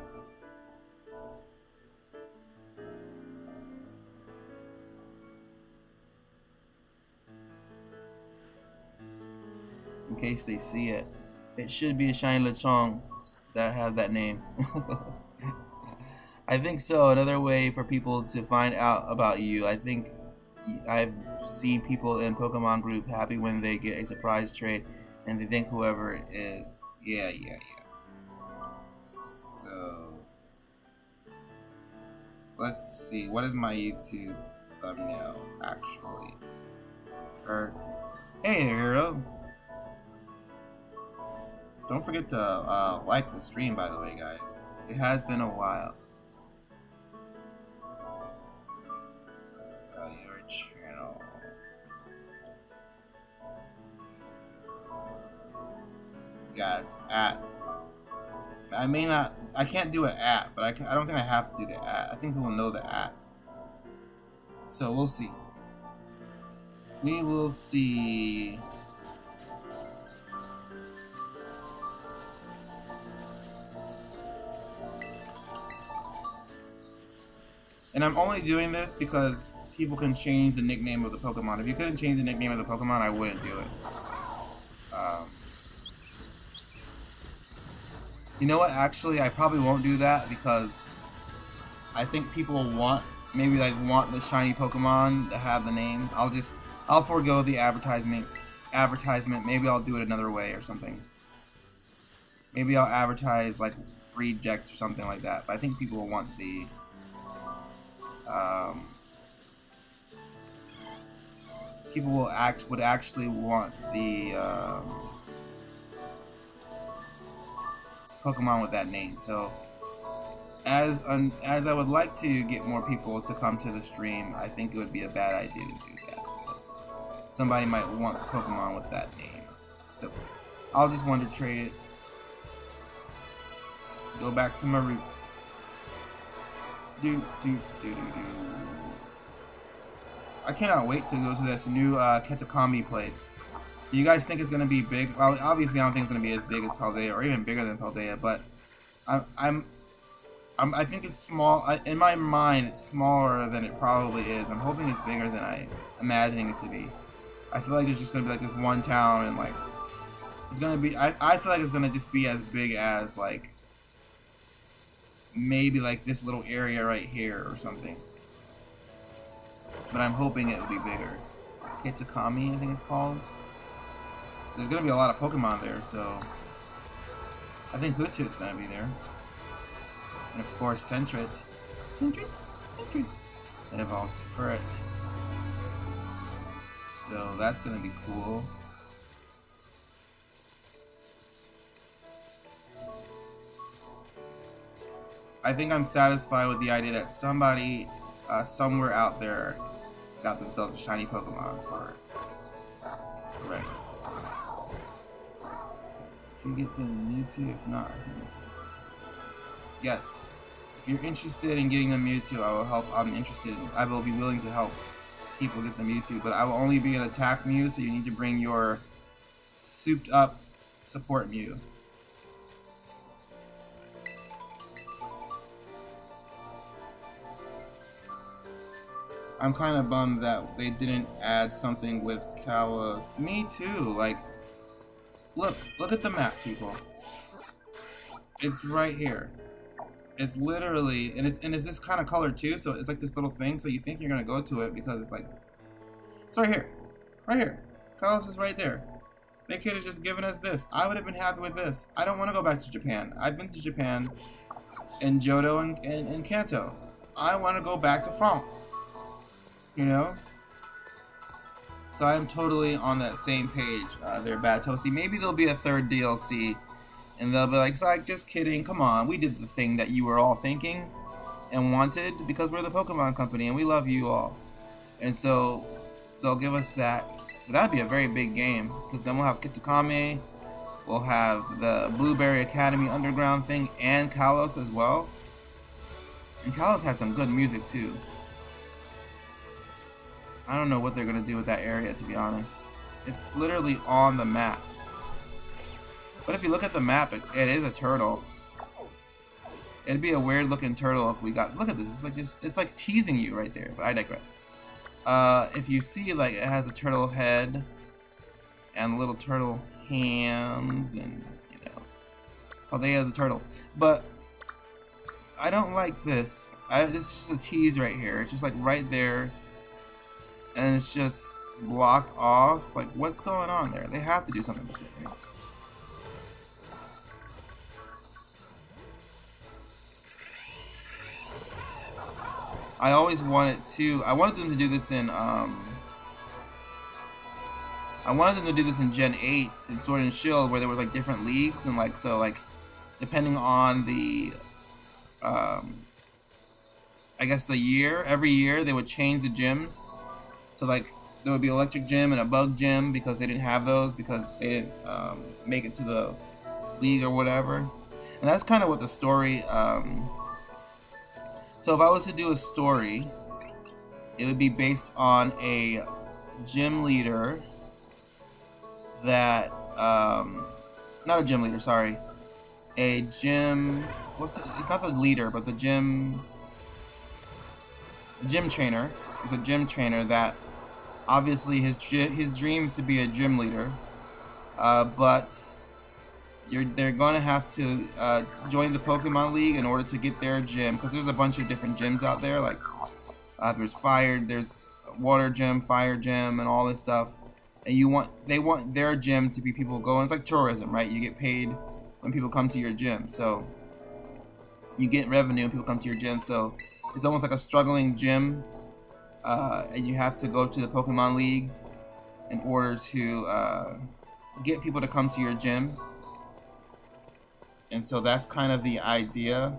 in case they see it? It should be a shiny Lechonks that have that name. I think so. Another way for people to find out about you. I think I've seen people in Pokemon group happy when they get a surprise trade and they think whoever it is. Yeah. So let's see. What is my YouTube thumbnail actually? Hey, hero. Don't forget to like the stream, by the way, guys. It has been a while. Your channel. Yeah, it's at. I can't do an at, but I don't think I have to do the at. I think people know the at. So we'll see. We will see. And I'm only doing this because people can change the nickname of the Pokemon. If you couldn't change the nickname of the Pokemon, I wouldn't do it. You know what? Actually, I probably won't do that because I think people want the shiny Pokemon to have the name. I'll forego the advertisement. Maybe I'll do it another way or something. Maybe I'll advertise like rejects or something like that. But I think people will want the people would actually want the Pokemon with that name. So as I would like to get more people to come to the stream, I think it would be a bad idea to do that because somebody might want Pokemon with that name. So I'll just Wonder Trade it. Go back to my roots. I cannot wait to go to this new Ketakami place. Do you guys think it's gonna be big? Well, obviously I don't think it's gonna be as big as Paldea or even bigger than Paldea, but I think it's small. In my mind, it's smaller than it probably is. I'm hoping it's bigger than I'm imagining it to be. I feel like it's just gonna be like this one town, and like it's gonna be. I feel like it's gonna just be as big as like maybe like this little area right here or something. But I'm hoping it will be bigger. Kitakami, I think it's called. There's gonna be a lot of Pokemon there, so I think Hootsuite's gonna be there. And of course Sentret. That evolves to Furret. So that's gonna be cool. I think I'm satisfied with the idea that somebody somewhere out there got themselves a shiny Pokemon for it. Correct. Can you get the Mewtwo? If not, I think it's yes. If you're interested in getting the Mewtwo, I will help. I will be willing to help people get the Mewtwo, but I will only be an attack Mew, so you need to bring your souped up support Mew. I'm kind of bummed that they didn't add something with Kalos. Me too. Like, look at the map, people. It's right here. It's literally, and it's this kind of color too. So it's like this little thing. So you think you're gonna go to it because it's like, it's right here, right here. Kalos is right there. They could have just given us this. I would have been happy with this. I don't want to go back to Japan. I've been to Japan, in Johto and Kanto. I want to go back to France. You know? So I'm totally on that same page. They're bad toasty. Maybe there'll be a third DLC and they'll be like, Psych, just kidding. Come on, we did the thing that you were all thinking and wanted because we're the Pokemon company and we love you all. And so they'll give us that. But that'd be a very big game because then we'll have Kitakami, we'll have the Blueberry Academy Underground thing and Kalos as well. And Kalos had some good music too. I don't know what they're gonna do with that area, to be honest. It's literally on the map. But if you look at the map, it is a turtle. It'd be a weird looking turtle if we got. Look at this. It's like teasing you right there. But I digress. If you see, like, it has a turtle head and little turtle hands, and Paldea is a turtle. But I don't like this. This is just a tease right here. It's just like right there. And it's just blocked off. Like, what's going on there? They have to do something with it. I always wanted to. I wanted them to do this in. I wanted them to do this in Gen 8 in Sword and Shield, where there was like different leagues and like depending on the. I guess the year. Every year they would change the gyms. So like there would be Electric Gym and a Bug Gym because they didn't have those because they didn't make it to the league or whatever. And that's kind of what the story. So if I was to do a story, it would be based on a gym leader that not a gym leader, sorry, a gym. It's not the leader, but the gym trainer. It's a gym trainer that. Obviously, his dream is to be a gym leader, but they're going to have to join the Pokemon League in order to get their gym, because there's a bunch of different gyms out there. Like there's water gym, fire gym, and all this stuff. And they want their gym to be people going. It's like tourism, right? You get paid when people come to your gym, so you get revenue when people come to your gym. So it's almost like a struggling gym. And you have to go to the Pokemon League in order to get people to come to your gym. And so that's kind of the idea.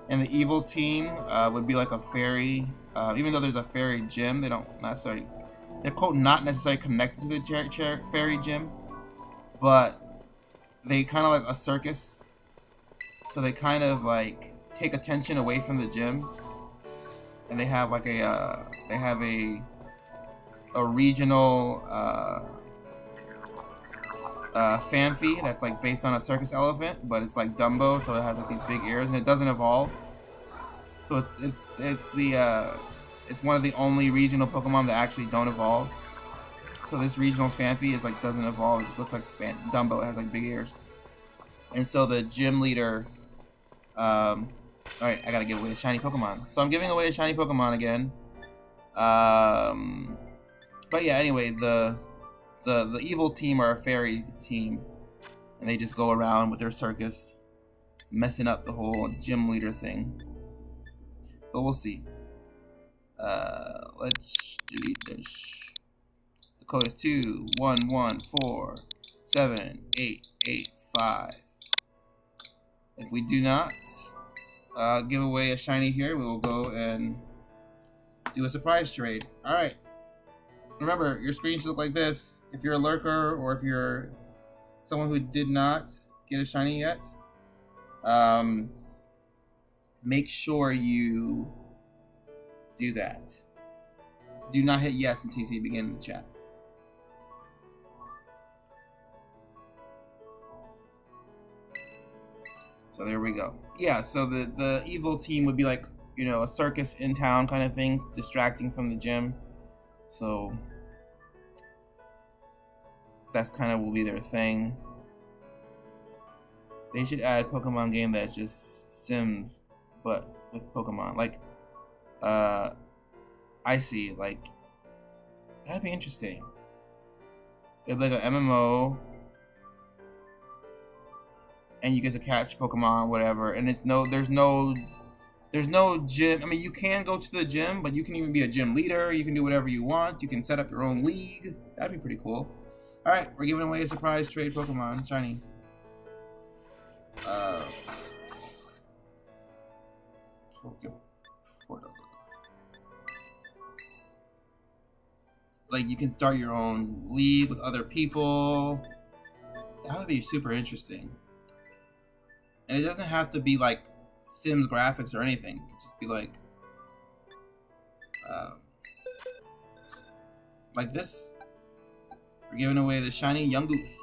And the evil team would be like a fairy. Even though there's a fairy gym, they're quote not necessarily connected to the fairy gym, but they kind of like a circus. So they kind of like take attention away from the gym. And they have like a regional Phanpy that's like based on a circus elephant, but it's like Dumbo, so it has like these big ears and it doesn't evolve. So it's one of the only regional Pokemon that actually don't evolve. So this regional Phanpy is like doesn't evolve. It just looks like Dumbo. It has like big ears. And so the gym leader. Alright, I gotta give away a shiny Pokemon. So I'm giving away a shiny Pokemon again. But yeah, anyway, the evil team are a fairy team. And they just go around with their circus, messing up the whole gym leader thing. But we'll see. Let's delete this. The code is 211478885. If we do not give away a shiny here, we will go and do a surprise trade. Alright. Remember, your screen should look like this. If you're a lurker or if you're someone who did not get a shiny yet, make sure you do that. Do not hit yes until you see begin in the chat. So there we go. Yeah, so the evil team would be like, you know, a circus in town kind of thing, distracting from the gym. So that's kind of will be their thing. They should add a Pokemon game that's just Sims, but with Pokemon. Like, I see. Like, that'd be interesting. It'd be like an MMO, and you get to catch Pokemon, whatever. And there's no gym. I mean, you can go to the gym, but you can even be a gym leader. You can do whatever you want. You can set up your own league. That'd be pretty cool. All right, we're giving away a surprise trade Pokemon shiny. Like, you can start your own league with other people. That would be super interesting. And it doesn't have to be like Sims graphics or anything. It could just be like this. We're giving away the shiny Yungoos.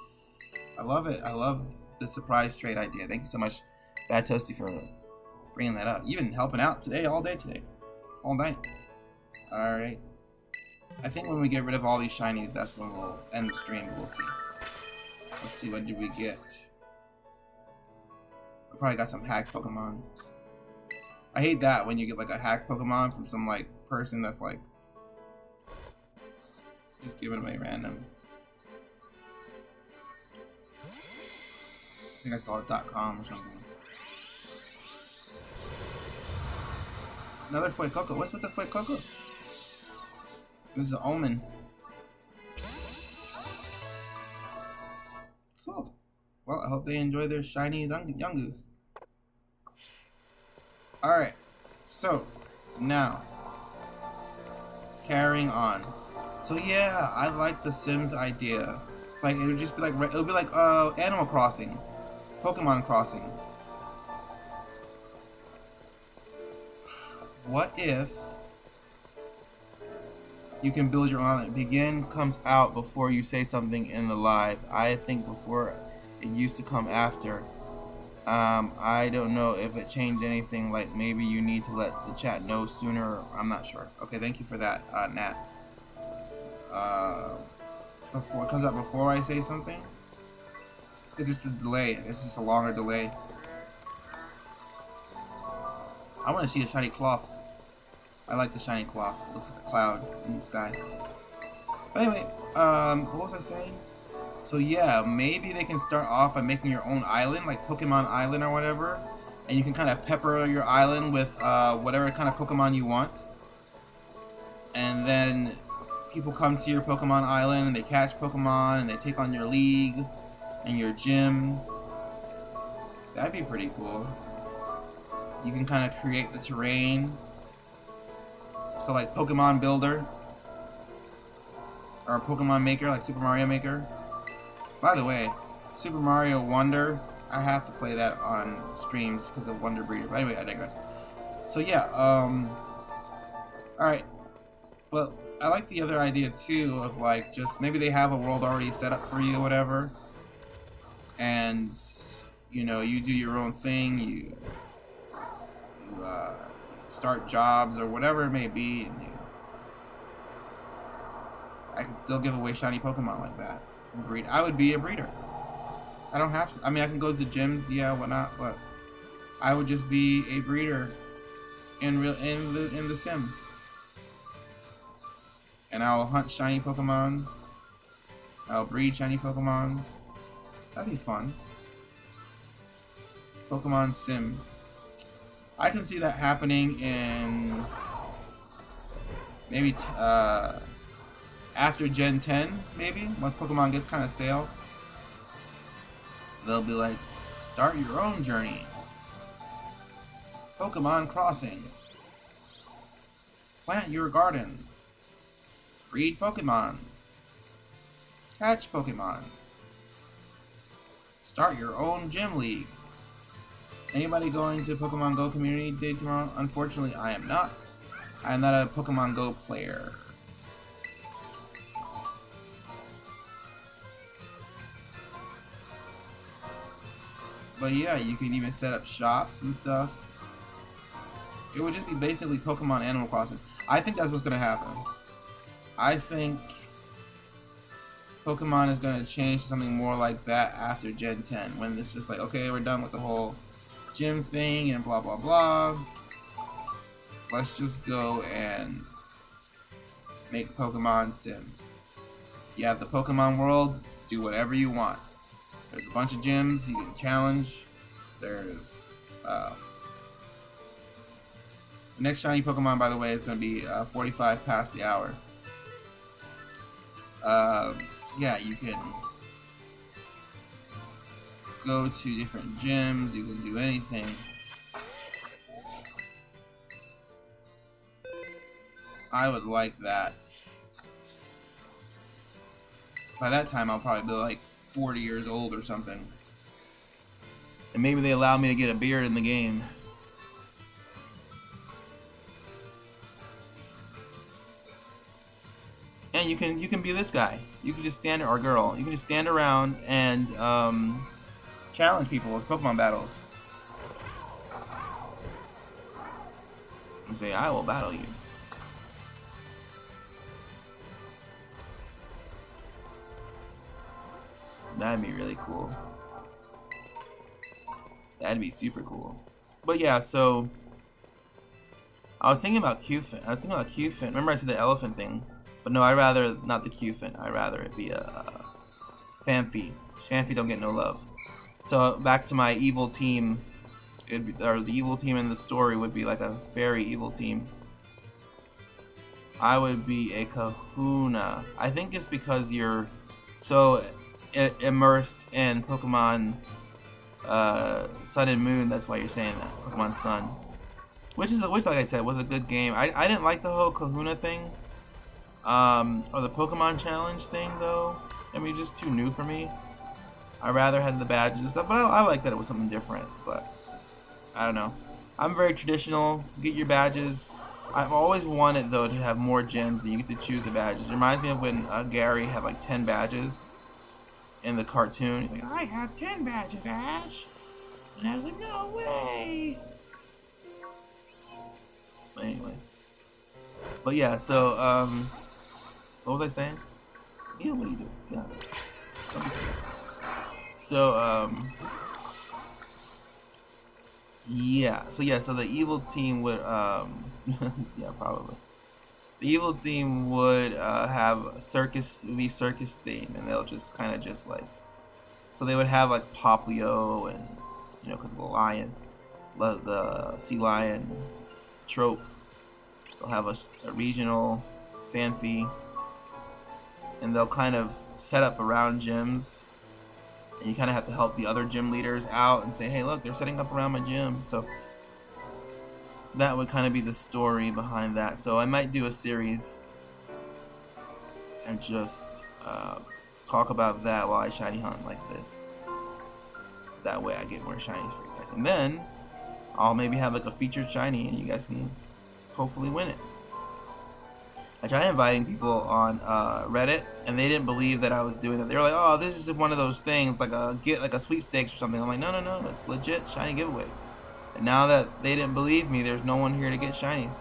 I love it. I love the surprise trade idea. Thank you so much, Bad Toasty, for bringing that up. You've been helping out today, all day today. All night. Alright. I think when we get rid of all these shinies, that's when we'll end the stream. We'll see. Let's see, what did we get? We probably got some hacked Pokemon. I hate that when you get like a hacked Pokemon from some like person that's like just giving away random. I think I saw .com or something. Another Fuecoco. What's with the Fuecocos? This is an Omen. Cool. Well, I hope they enjoy their shiny Yungoos. Alright. So, now. Carrying on. So yeah, I like the Sims idea. Like, it would just be like, it would be like Animal Crossing. Pokemon Crossing. What if you can build your own? Begin comes out before you say something in the live. I think before it used to come after. I don't know if it changed anything. Like, maybe you need to let the chat know sooner. I'm not sure. Okay, thank you for that, Nat. Before it comes out before I say something. It's just a delay. It's just a longer delay. I want to see a shiny cloth. I like the shiny cloth. It looks like a cloud in the sky. But anyway, what was I saying? So yeah, maybe they can start off by making your own island, like Pokemon Island or whatever. And you can kind of pepper your island with whatever kind of Pokemon you want. And then people come to your Pokemon Island and they catch Pokemon and they take on your league and your gym. That'd be pretty cool. You can kind of create the terrain. So like Pokemon Builder. Or Pokemon Maker, like Super Mario Maker. By the way, Super Mario Wonder, I have to play that on streams because of Wonder Breeder. But anyway, I digress. So yeah, alright. But I like the other idea too of like just maybe they have a world already set up for you or whatever. And you know, you do your own thing, you start jobs or whatever it may be, and I can still give away shiny Pokemon like that. And breed. I would be a breeder. I don't have to. I mean, I can go to the gyms, yeah, whatnot, but I would just be a breeder in the sim. And I'll hunt shiny Pokemon. I'll breed shiny Pokemon. That'd be fun. Pokemon Sims. I can see that happening in maybe after Gen 10, maybe, once Pokemon gets kind of stale. They'll be like, start your own journey. Pokemon Crossing. Plant your garden. Breed Pokemon. Catch Pokemon. Start your own gym league. Anybody going to Pokemon Go Community Day tomorrow? Unfortunately, I am not. I am not a Pokemon Go player. But yeah, you can even set up shops and stuff. It would just be basically Pokemon Animal Crossing. I think that's what's going to happen. I think Pokemon is going to change to something more like that after Gen 10. When it's just like, okay, we're done with the whole gym thing and blah blah blah. Let's just go and make Pokemon Sims. You have the Pokemon world, do whatever you want. There's a bunch of gyms you can challenge. There's the next shiny Pokemon, by the way, is going to be 45 past the hour. Yeah, you can go to different gyms. You can do anything. I would like that. By that time, I'll probably be like 40 years old or something. And maybe they allow me to get a beard in the game. And you can be this guy. You can just stand, or girl. You can just stand around and challenge people with Pokemon battles. And say, I will battle you. That'd be really cool. That'd be super cool. But yeah, so I was thinking about Qfin. Remember I said the elephant thing? But no, I'd rather not the Qfin. I'd rather it be a Phanpy. Phanpy don't get no love. So back to my evil team. Or the evil team in the story would be like a fairy evil team. I would be a Kahuna. I think it's because you're so immersed in Pokemon Sun and Moon. That's why you're saying that. Pokemon Sun, which like I said, was a good game. I didn't like the whole Kahuna thing, or the Pokemon Challenge thing though. I mean, just too new for me. I rather had the badges and stuff, but I like that it was something different. But I don't know. I'm very traditional. Get your badges. I've always wanted though to have more gyms and you get to choose the badges. It reminds me of when Gary had like 10 badges in the cartoon. He's like, I have 10 badges, Ash. And I was like, no way. But anyway. But yeah, so what was I saying? Yeah, what are you doing? Get out of there. Don't be scared. So so the evil team would yeah, probably. The evil team would have circus theme, and they'll just kind of just like, so they would have like Poplio, and you know, because of the lion, the sea lion trope. They'll have a regional Phanpy, and they'll kind of set up around gyms, and you kind of have to help the other gym leaders out and say, hey, look, they're setting up around my gym. So that would kind of be the story behind that. So I might do a series and just talk about that while I shiny hunt like this. That way I get more shinies for you guys. And then I'll maybe have like a featured shiny and you guys can hopefully win it. I tried inviting people on Reddit and they didn't believe that I was doing that. They were like, oh, this is just one of those things, like a sweepstakes or something. I'm like, no, it's legit shiny giveaway. And now that they didn't believe me, there's no one here to get shinies.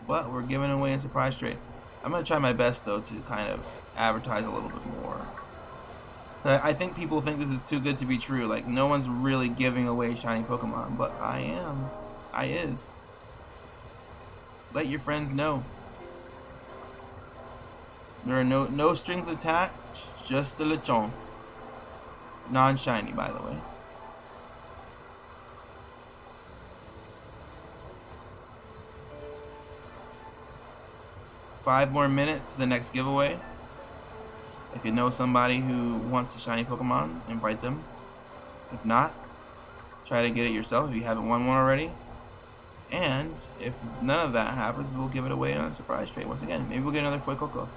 But we're giving away a surprise trade. I'm going to try my best, though, to kind of advertise a little bit more. I think people think this is too good to be true. Like, no one's really giving away shiny Pokemon. But I am. I is. Let your friends know. There are no strings attached. Just a Lechonk. Non-shiny, by the way. Five more minutes to the next giveaway. If you know somebody who wants a shiny Pokemon, invite them. If not, try to get it yourself if you haven't won one already. And if none of that happens, we'll give it away on a surprise trade once again. Maybe we'll get another Fuecoco.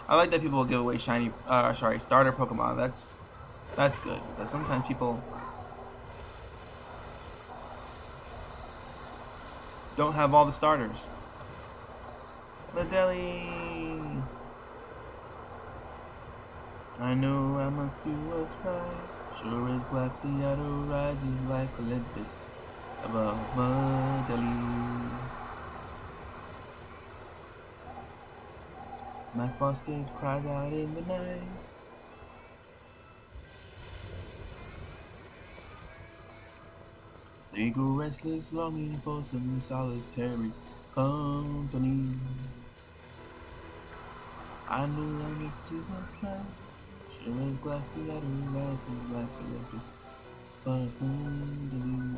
I like that people will give away shiny, sorry, starter Pokemon. That's good because sometimes people don't have all the starters. Ladeli. I know I must do what's right. Sure as Glaciato rises like Olympus above Ladeli. Math Boss Dave cries out in the night. They go restless, longing for some solitary company. I knew I missed too much life. Sure as Glaciato rises like Olympus above Ladeli.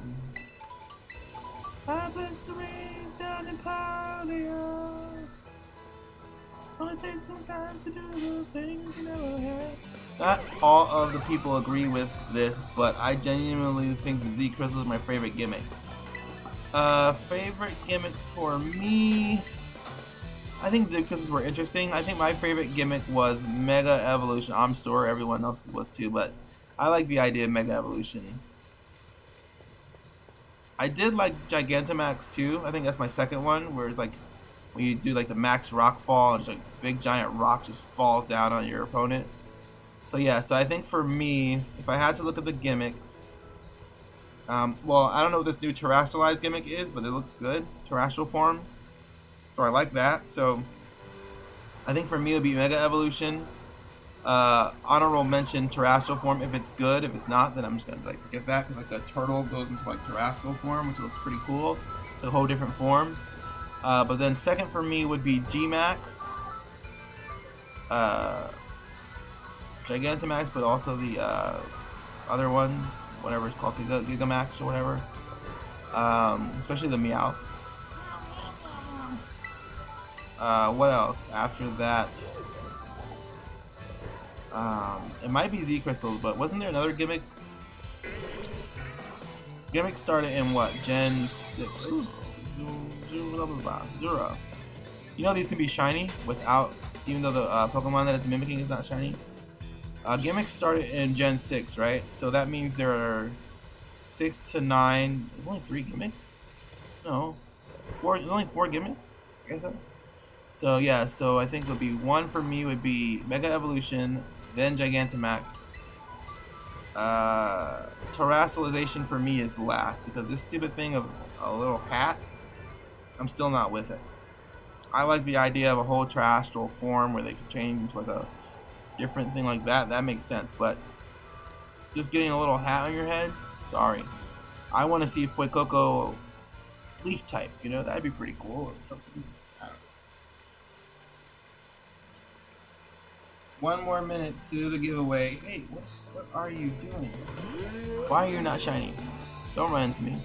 I bless the rains down in Pavia. Gonna take some time to do the things you never had. Not all of the people agree with this, but I genuinely think the Z Crystal is my favorite gimmick. Favorite gimmick for me, I think Z Crystals were interesting. I think my favorite gimmick was Mega Evolution. I'm sure everyone else's was too, but I like the idea of Mega Evolution. I did like Gigantamax too. I think that's my second one, where it's like when you do like the max rock fall and just like big giant rock just falls down on your opponent. So yeah, so I think for me, if I had to look at the gimmicks, well, I don't know what this new terrestrialized gimmick is, but it looks good, terrestrial form. So I like that. So I think for me it would be Mega Evolution. Honorable mention terrestrial form if it's good. If it's not, then I'm just gonna like forget that, because like the turtle goes into like terrestrial form, which looks pretty cool. It's a whole different form. But then second for me would be G-Max, Gigantamax, but also the other one, whatever it's called, Gigamax or whatever. Especially the Meow. What else? After that, it might be Z Crystals, but wasn't there another gimmick? Gimmick started in what? Gen 6. Ooh. Zura. You know these can be shiny without, even though the Pokemon that it's mimicking is not shiny. Gimmicks started in Gen 6, right? So that means there are 6 to 9. There's only 3 gimmicks? No. 4. There's only 4 gimmicks? I guess so. So yeah, so I think would be 1 for me would be Mega Evolution, then Gigantamax. Terrestrialization for me is last, because this stupid thing of a little hat, I'm still not with it. I like the idea of a whole terrestrial form where they can change into like a different thing like that. That makes sense, but just getting a little hat on your head, sorry. I want to see Fuecoco leaf type, you know, that'd be pretty cool or something. I don't know. 1 more minute to the giveaway. Hey, what are you doing? Why are you not shiny? Don't run into me.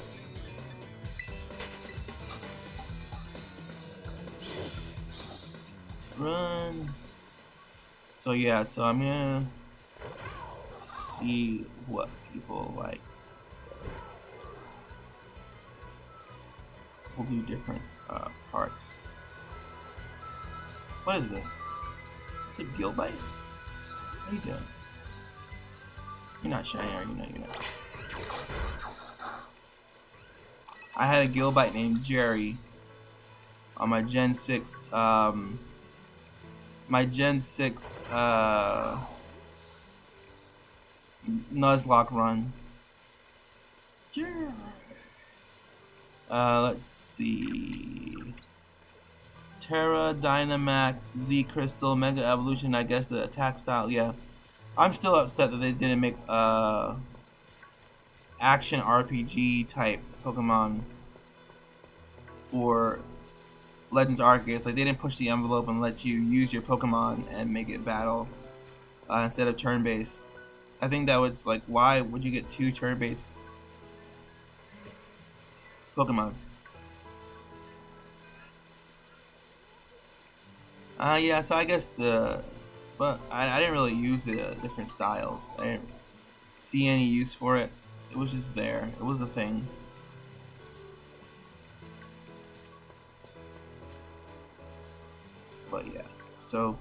Run. So yeah, so I'm gonna see what people like. We'll do different parts. What is this? Is it Gilbite? What are you doing? You're not shiny, are you? No, you're not. I had a Gilbite named Jerry on my Gen 6 Nuzlocke run. Let's see. Terra, Dynamax, Z Crystal, Mega Evolution, I guess the attack style, yeah. I'm still upset that they didn't make action RPG type Pokemon for Legends Arceus. Like, they didn't push the envelope and let you use your Pokemon and make it battle instead of turn-based. I think that was like, why would you get 2 turn-based Pokemon? Yeah, so I guess but I didn't really use the different styles. I didn't see any use for it. It was just there. It was a thing. But yeah, so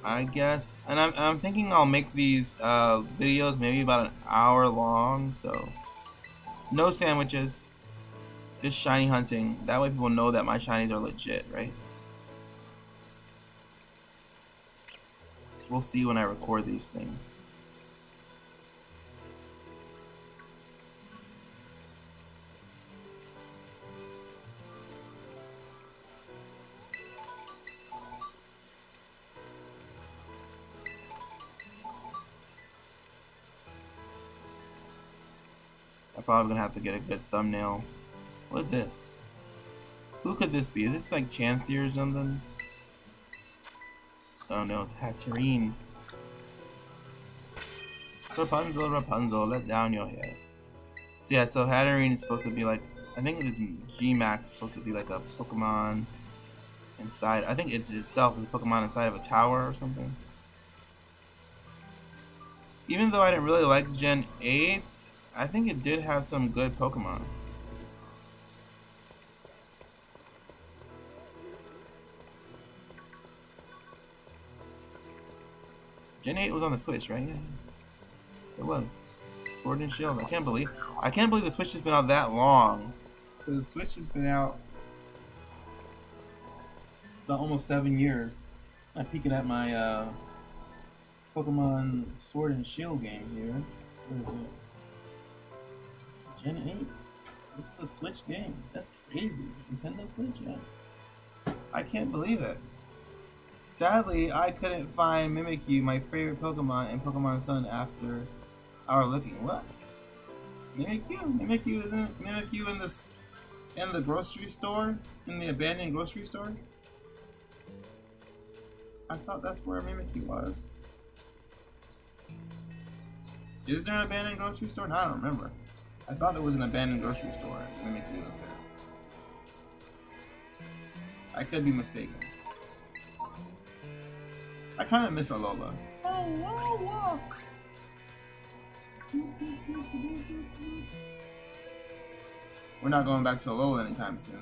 I guess, and I'm thinking I'll make these videos maybe about an hour long, so no sandwiches, just shiny hunting. That way people know that my shinies are legit, right? We'll see when I record these things. I'm probably gonna have to get a good thumbnail. What is this? Who could this be? Is this like Chansey or something? Oh no, it's Hatterene. Rapunzel, Rapunzel, let down your hair. So yeah, so Hatterene is supposed to be like, I think it is G-Max is supposed to be like a Pokemon inside. I think it's itself is a Pokemon inside of a tower or something. Even though I didn't really like Gen 8, I think it did have some good Pokemon. Gen 8 was on the Switch, right? Yeah. It was. Sword and Shield. I can't believe the Switch has been out that long. So the Switch has been out about almost 7 years. I'm peeking at my Pokemon Sword and Shield game here. What is it? Gen 8? This is a Switch game. That's crazy. Nintendo Switch, yeah. I can't believe it. Sadly, I couldn't find Mimikyu, my favorite Pokemon, in Pokemon Sun after our looking. What? Mimikyu? Mimikyu isn't Mimikyu in the grocery store? In the abandoned grocery store? I thought that's where Mimikyu was. Is there an abandoned grocery store? No, I don't remember. I thought there was an abandoned grocery store and Mimikyu was there. I could be mistaken. I kind of miss Alola. Oh, wow, wow. We're not going back to Alola anytime soon.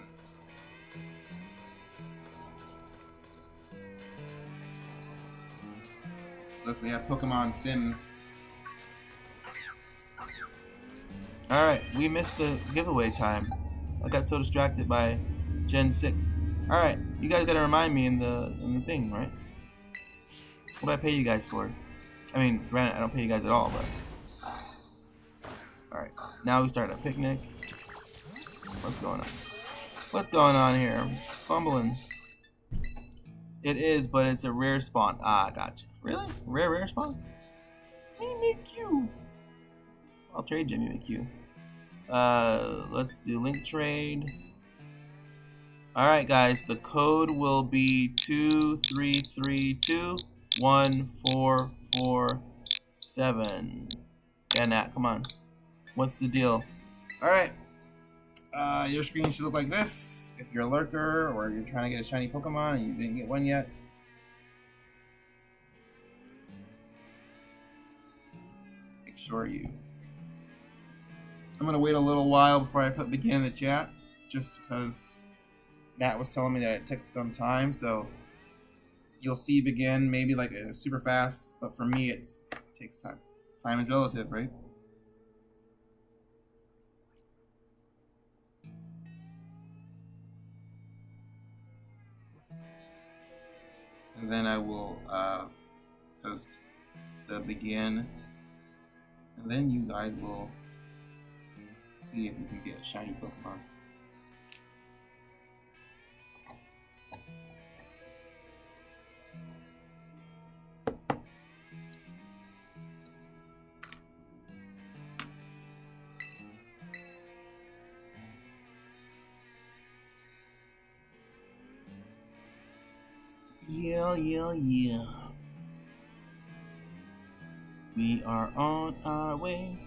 Unless we have Pokemon Sims. Alright, we missed the giveaway time. I got so distracted by Gen 6. Alright, you guys gotta remind me in the thing, right? What do I pay you guys for? I mean, granted, I don't pay you guys at all, but... Alright, now we start a picnic. What's going on? What's going on here? Fumbling. It is, but it's a rare spawn. Ah, gotcha. Really? Rare spawn? Mimikyu! I'll trade you Mimikyu. Let's do link trade. Alright guys, the code will be 233214447. Yeah, Nat, come on. What's the deal? Alright. Your screen should look like this. If you're a lurker or you're trying to get a shiny Pokemon and you didn't get one yet. Make sure you... I'm going to wait a little while before I put begin in the chat. Just because Nat was telling me that it takes some time. So you'll see begin maybe like super fast. But for me, it takes time. Time is relative, right? And then I will post the begin. And then you guys will see if you can get a shiny Pokemon. Yeah. We are on our way.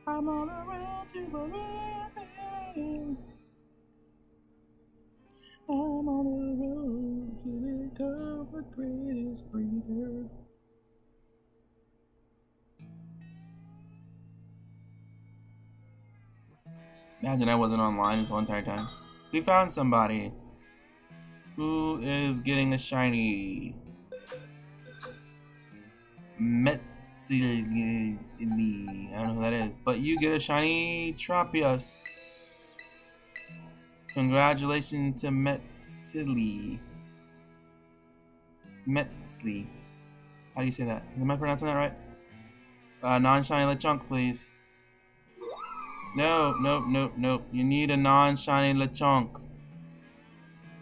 I'm on the road to the rising. I'm on the road to become the greatest breeder. Imagine I wasn't online this whole entire time. We found somebody who is getting a shiny. Metzili. I don't know who that is, but you get a shiny Tropius. Congratulations to Metzli. Metzli. How do you say that? Am I pronouncing that right? Non Shiny Lechonk, please. No, nope, nope, nope. You need a Non Shiny Lechonk.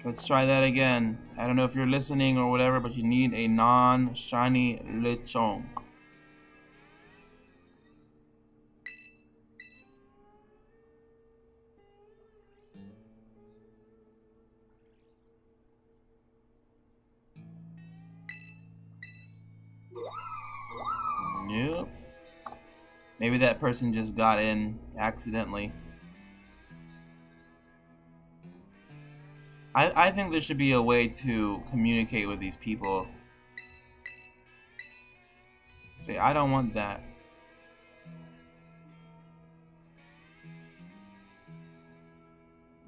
Let's try that again. I don't know if you're listening or whatever, but you need a Non Shiny Lechonk. Nope. Maybe that person just got in accidentally. I think there should be a way to communicate with these people. Say, I don't want that.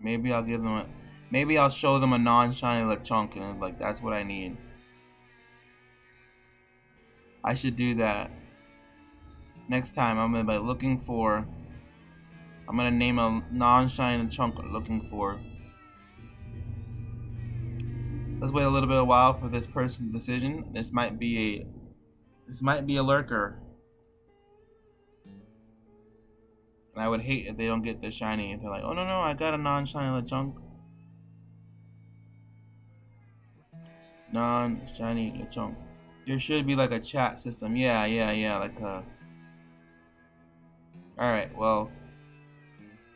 Maybe I'll give them a... Maybe I'll show them a non-shiny Lechonk and like, that's what I need. I should do that. Next time, I'm gonna be looking for... I'm gonna name a non-shiny Lechonk looking for. Let's wait a little bit of while for this person's decision. This might be a lurker. And I would hate if they don't get the shiny. If they're like, oh no, I got a non-shiny Lechonk. Non-shiny Lechonk. There should be like a chat system. Yeah, like a... Alright, well,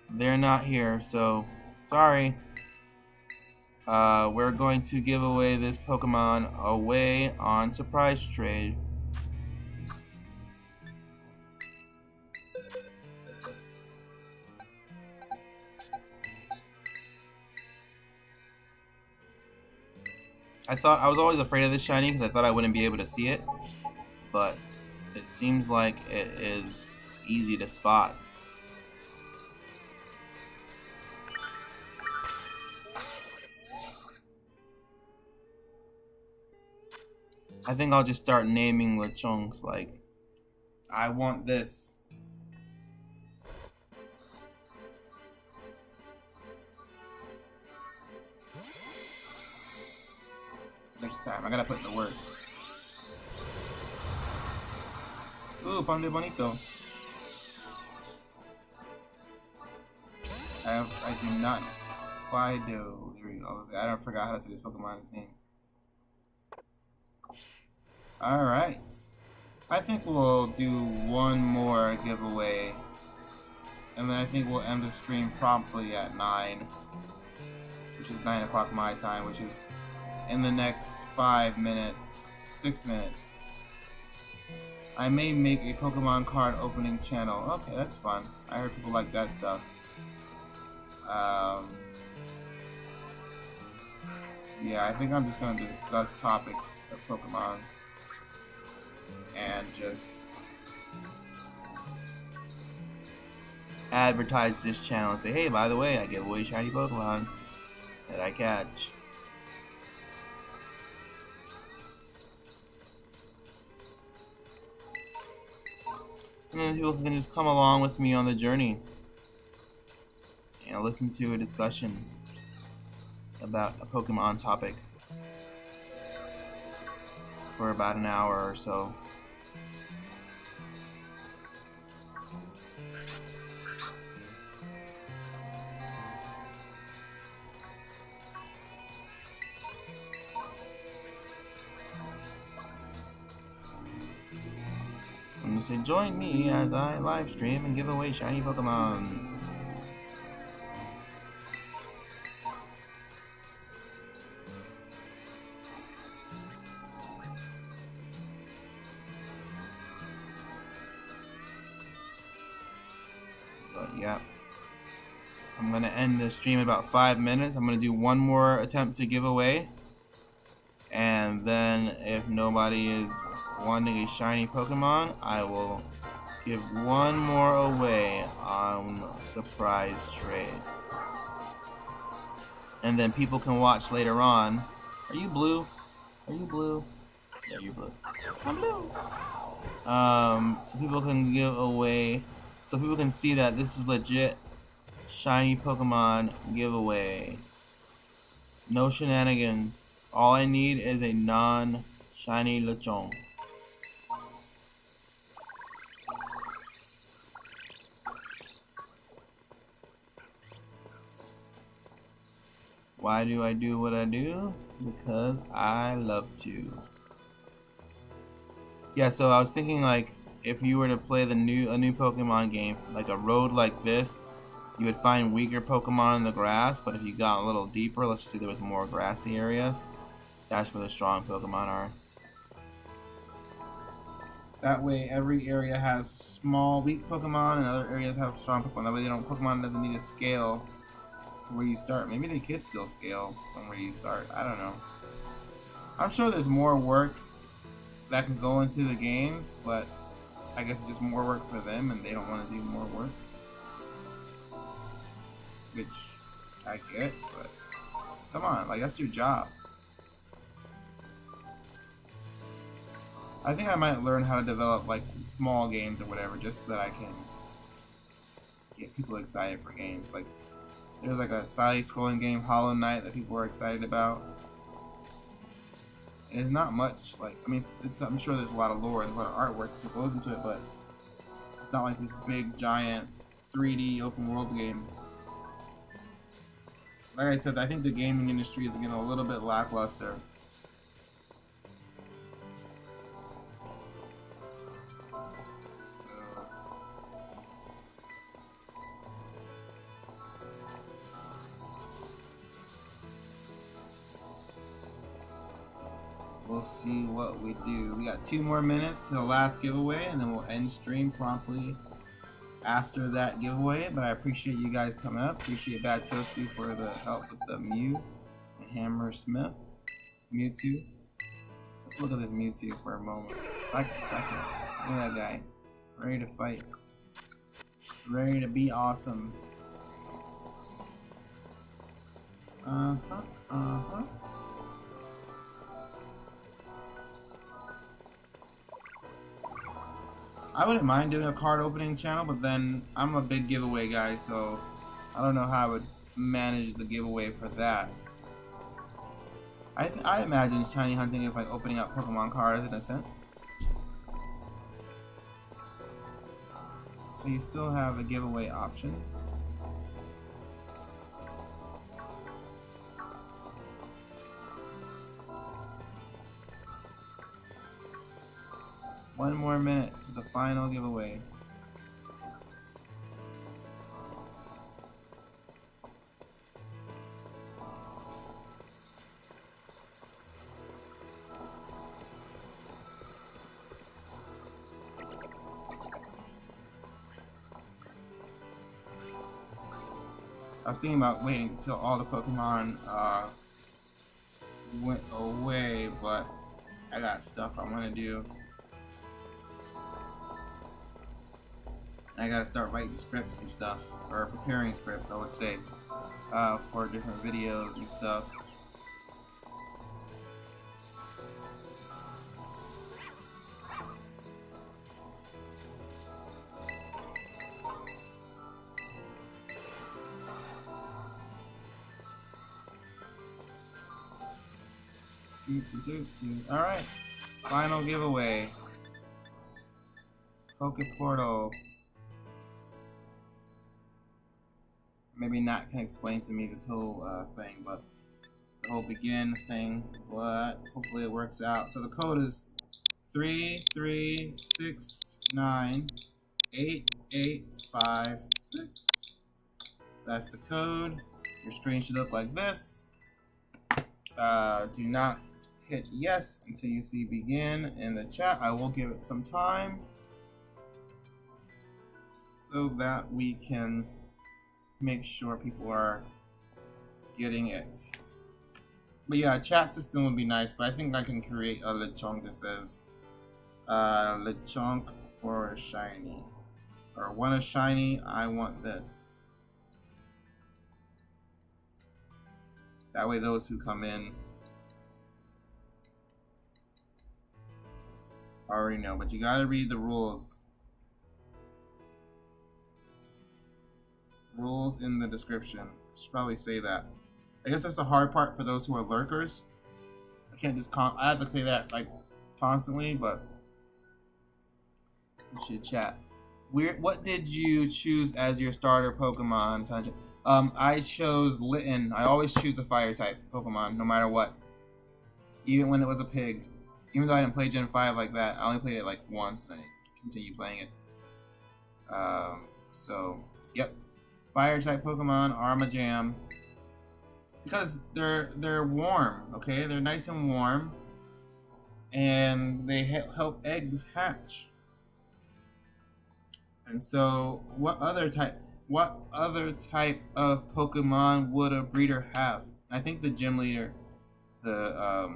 they're not here, so sorry. We're going to give away this Pokemon away on Surprise Trade. I was always afraid of this shiny because I thought I wouldn't be able to see it, but it seems like it is easy to spot. I think I'll just start naming Lechonks like, I want this. Next time, I gotta put in the work. Ooh, Pan de Bonito. I do not. Fido. There we go. I don't forgot how to say this Pokemon's name. Alright. I think we'll do one more giveaway. And then I think we'll end the stream promptly at 9. Which is 9 o'clock my time, which is in the next 5 minutes, 6 minutes. I may make a Pokemon card opening channel. Okay, that's fun. I heard people like that stuff. Yeah, I think I'm just going to discuss topics of Pokemon. And just advertise this channel and say, hey, by the way, I give away shiny Pokemon that I catch. And then people can just come along with me on the journey and listen to a discussion about a Pokemon topic for about an hour or so. And say, join me as I live stream and give away shiny Pokemon. But yeah, I'm gonna end the stream in about 5 minutes. I'm gonna do one more attempt to give away. And then if nobody is wanting a shiny Pokemon, I will give one more away on Surprise Trade. And then people can watch later on. Are you blue? Are you blue? Yeah, you're blue. I'm blue. So people can give away, so people can see that this is legit shiny Pokemon giveaway. No shenanigans. All I need is a non shiny Lechonk. Why do I do what I do? Because I love to. Yeah, so I was thinking, like, if you were to play a new Pokemon game, like a road like this, you would find weaker Pokemon in the grass, but if you got a little deeper, let's just say there was more grassy area, that's where the strong Pokemon are. That way every area has small weak Pokemon and other areas have strong Pokemon. That way Pokemon doesn't need to scale from where you start. Maybe they could still scale from where you start. I don't know. I'm sure there's more work that can go into the games, but I guess it's just more work for them and they don't want to do more work. Which I get, but come on, like, that's your job. I think I might learn how to develop like small games or whatever, just so that I can get people excited for games. Like, there's like a side-scrolling game, Hollow Knight, that people are excited about. And it's not much, like, I mean, I'm sure there's a lot of lore and a lot of artwork that goes into it, but it's not like this big, giant 3D open world game. Like I said, I think the gaming industry is getting a little bit lackluster. We'll see what we do. We got 2 more minutes to the last giveaway, and then we'll end stream promptly after that giveaway. But I appreciate you guys coming up. Appreciate Bad Toasty for the help with the Mew and Hammersmith. Mewtwo. Let's look at this Mewtwo for a moment. Second. Look at that guy. Ready to fight. Ready to be awesome. I wouldn't mind doing a card opening channel, but then I'm a big giveaway guy, so I don't know how I would manage the giveaway for that. I imagine shiny hunting is like opening up Pokemon cards in a sense. So you still have a giveaway option. One more minute to the final giveaway. I was thinking about waiting until all the Pokemon went away, but I got stuff I want to do. I gotta start writing scripts and stuff, or preparing scripts, I would say, for different videos and stuff. Alright, final giveaway. Poke Portal. Maybe Nat can explain to me this whole thing, but the whole begin thing, but hopefully it works out. So the code is 33698856. That's the code. Your screen should look like this. Do not hit yes until you see begin in the chat. I will give it some time so that we can make sure people are getting it. But yeah, a chat system would be nice, but I think I can create a Lechonk that says Lechonk for a shiny, or want a shiny, I want this. That way those who come in already know, but you gotta read the rules. Rules in the description. I should probably say that. I guess that's the hard part for those who are lurkers. I can't just I have to say that like constantly, but we should chat. What did you choose as your starter Pokemon, Sanjay? I chose Litten. I always choose the fire type Pokemon, no matter what. Even when it was a pig. Even though I didn't play Gen 5 like that, I only played it like once and I didn't continue playing it. So, yep. Fire type Pokemon, Armajam. Because they're warm, okay? They're nice and warm. And they help eggs hatch. And so, what other type of Pokemon would a breeder have? I think the gym leader, the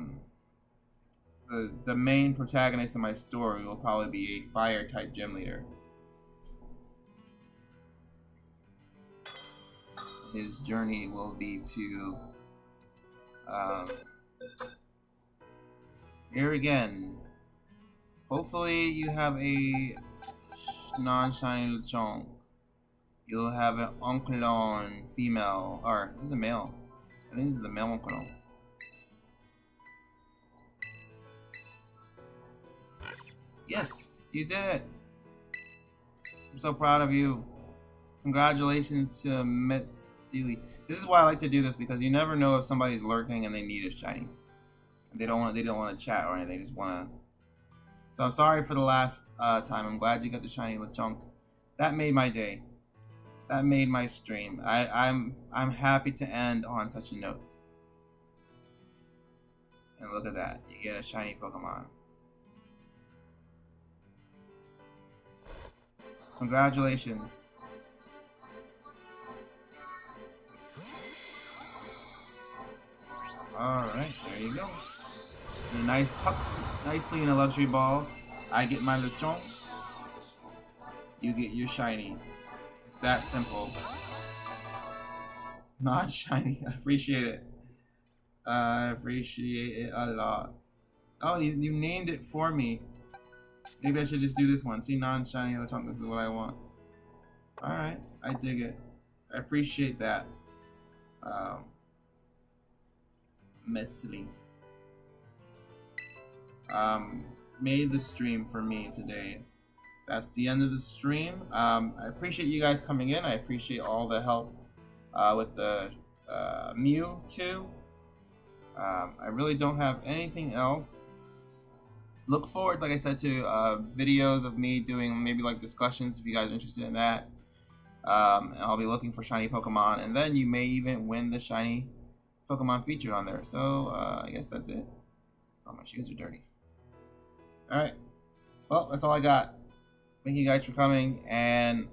main protagonist of my story will probably be a fire type gym leader. His journey will be to here again. Hopefully you have a Non Shiny Lechonk. You'll have an Onkelon female, or this is a male. I think this is the male Onkelon. Yes, you did it. I'm so proud of you. Congratulations to Mewtwo. This is why I like to do this, because you never know if somebody's lurking and they need a shiny. They don't want to chat or anything. They just want to. So I'm sorry for the last time. I'm glad you got the shiny Lechonk. That made my day. That made my stream. I'm happy to end on such a note. And look at that. You get a shiny Pokemon. Congratulations. Alright, there you go. And a nice tuck, nicely in a luxury ball. I get my Lechonk. You get your shiny. It's that simple. Not shiny. I appreciate it. I appreciate it a lot. Oh, you named it for me. Maybe I should just do this one. See, non-shiny Lechonk. This is what I want. Alright, I dig it. I appreciate that. Mewtwo. Made the stream for me today. That's the end of the stream. I appreciate you guys coming in. I appreciate all the help with the Mewtwo. I really don't have anything else. Look forward, like I said, to videos of me doing maybe like discussions if you guys are interested in that. And I'll be looking for shiny Pokemon, and then you may even win the shiny Pokemon featured on there. So I guess that's it. Oh, my shoes are dirty. Alright. Well, that's all I got. Thank you guys for coming, and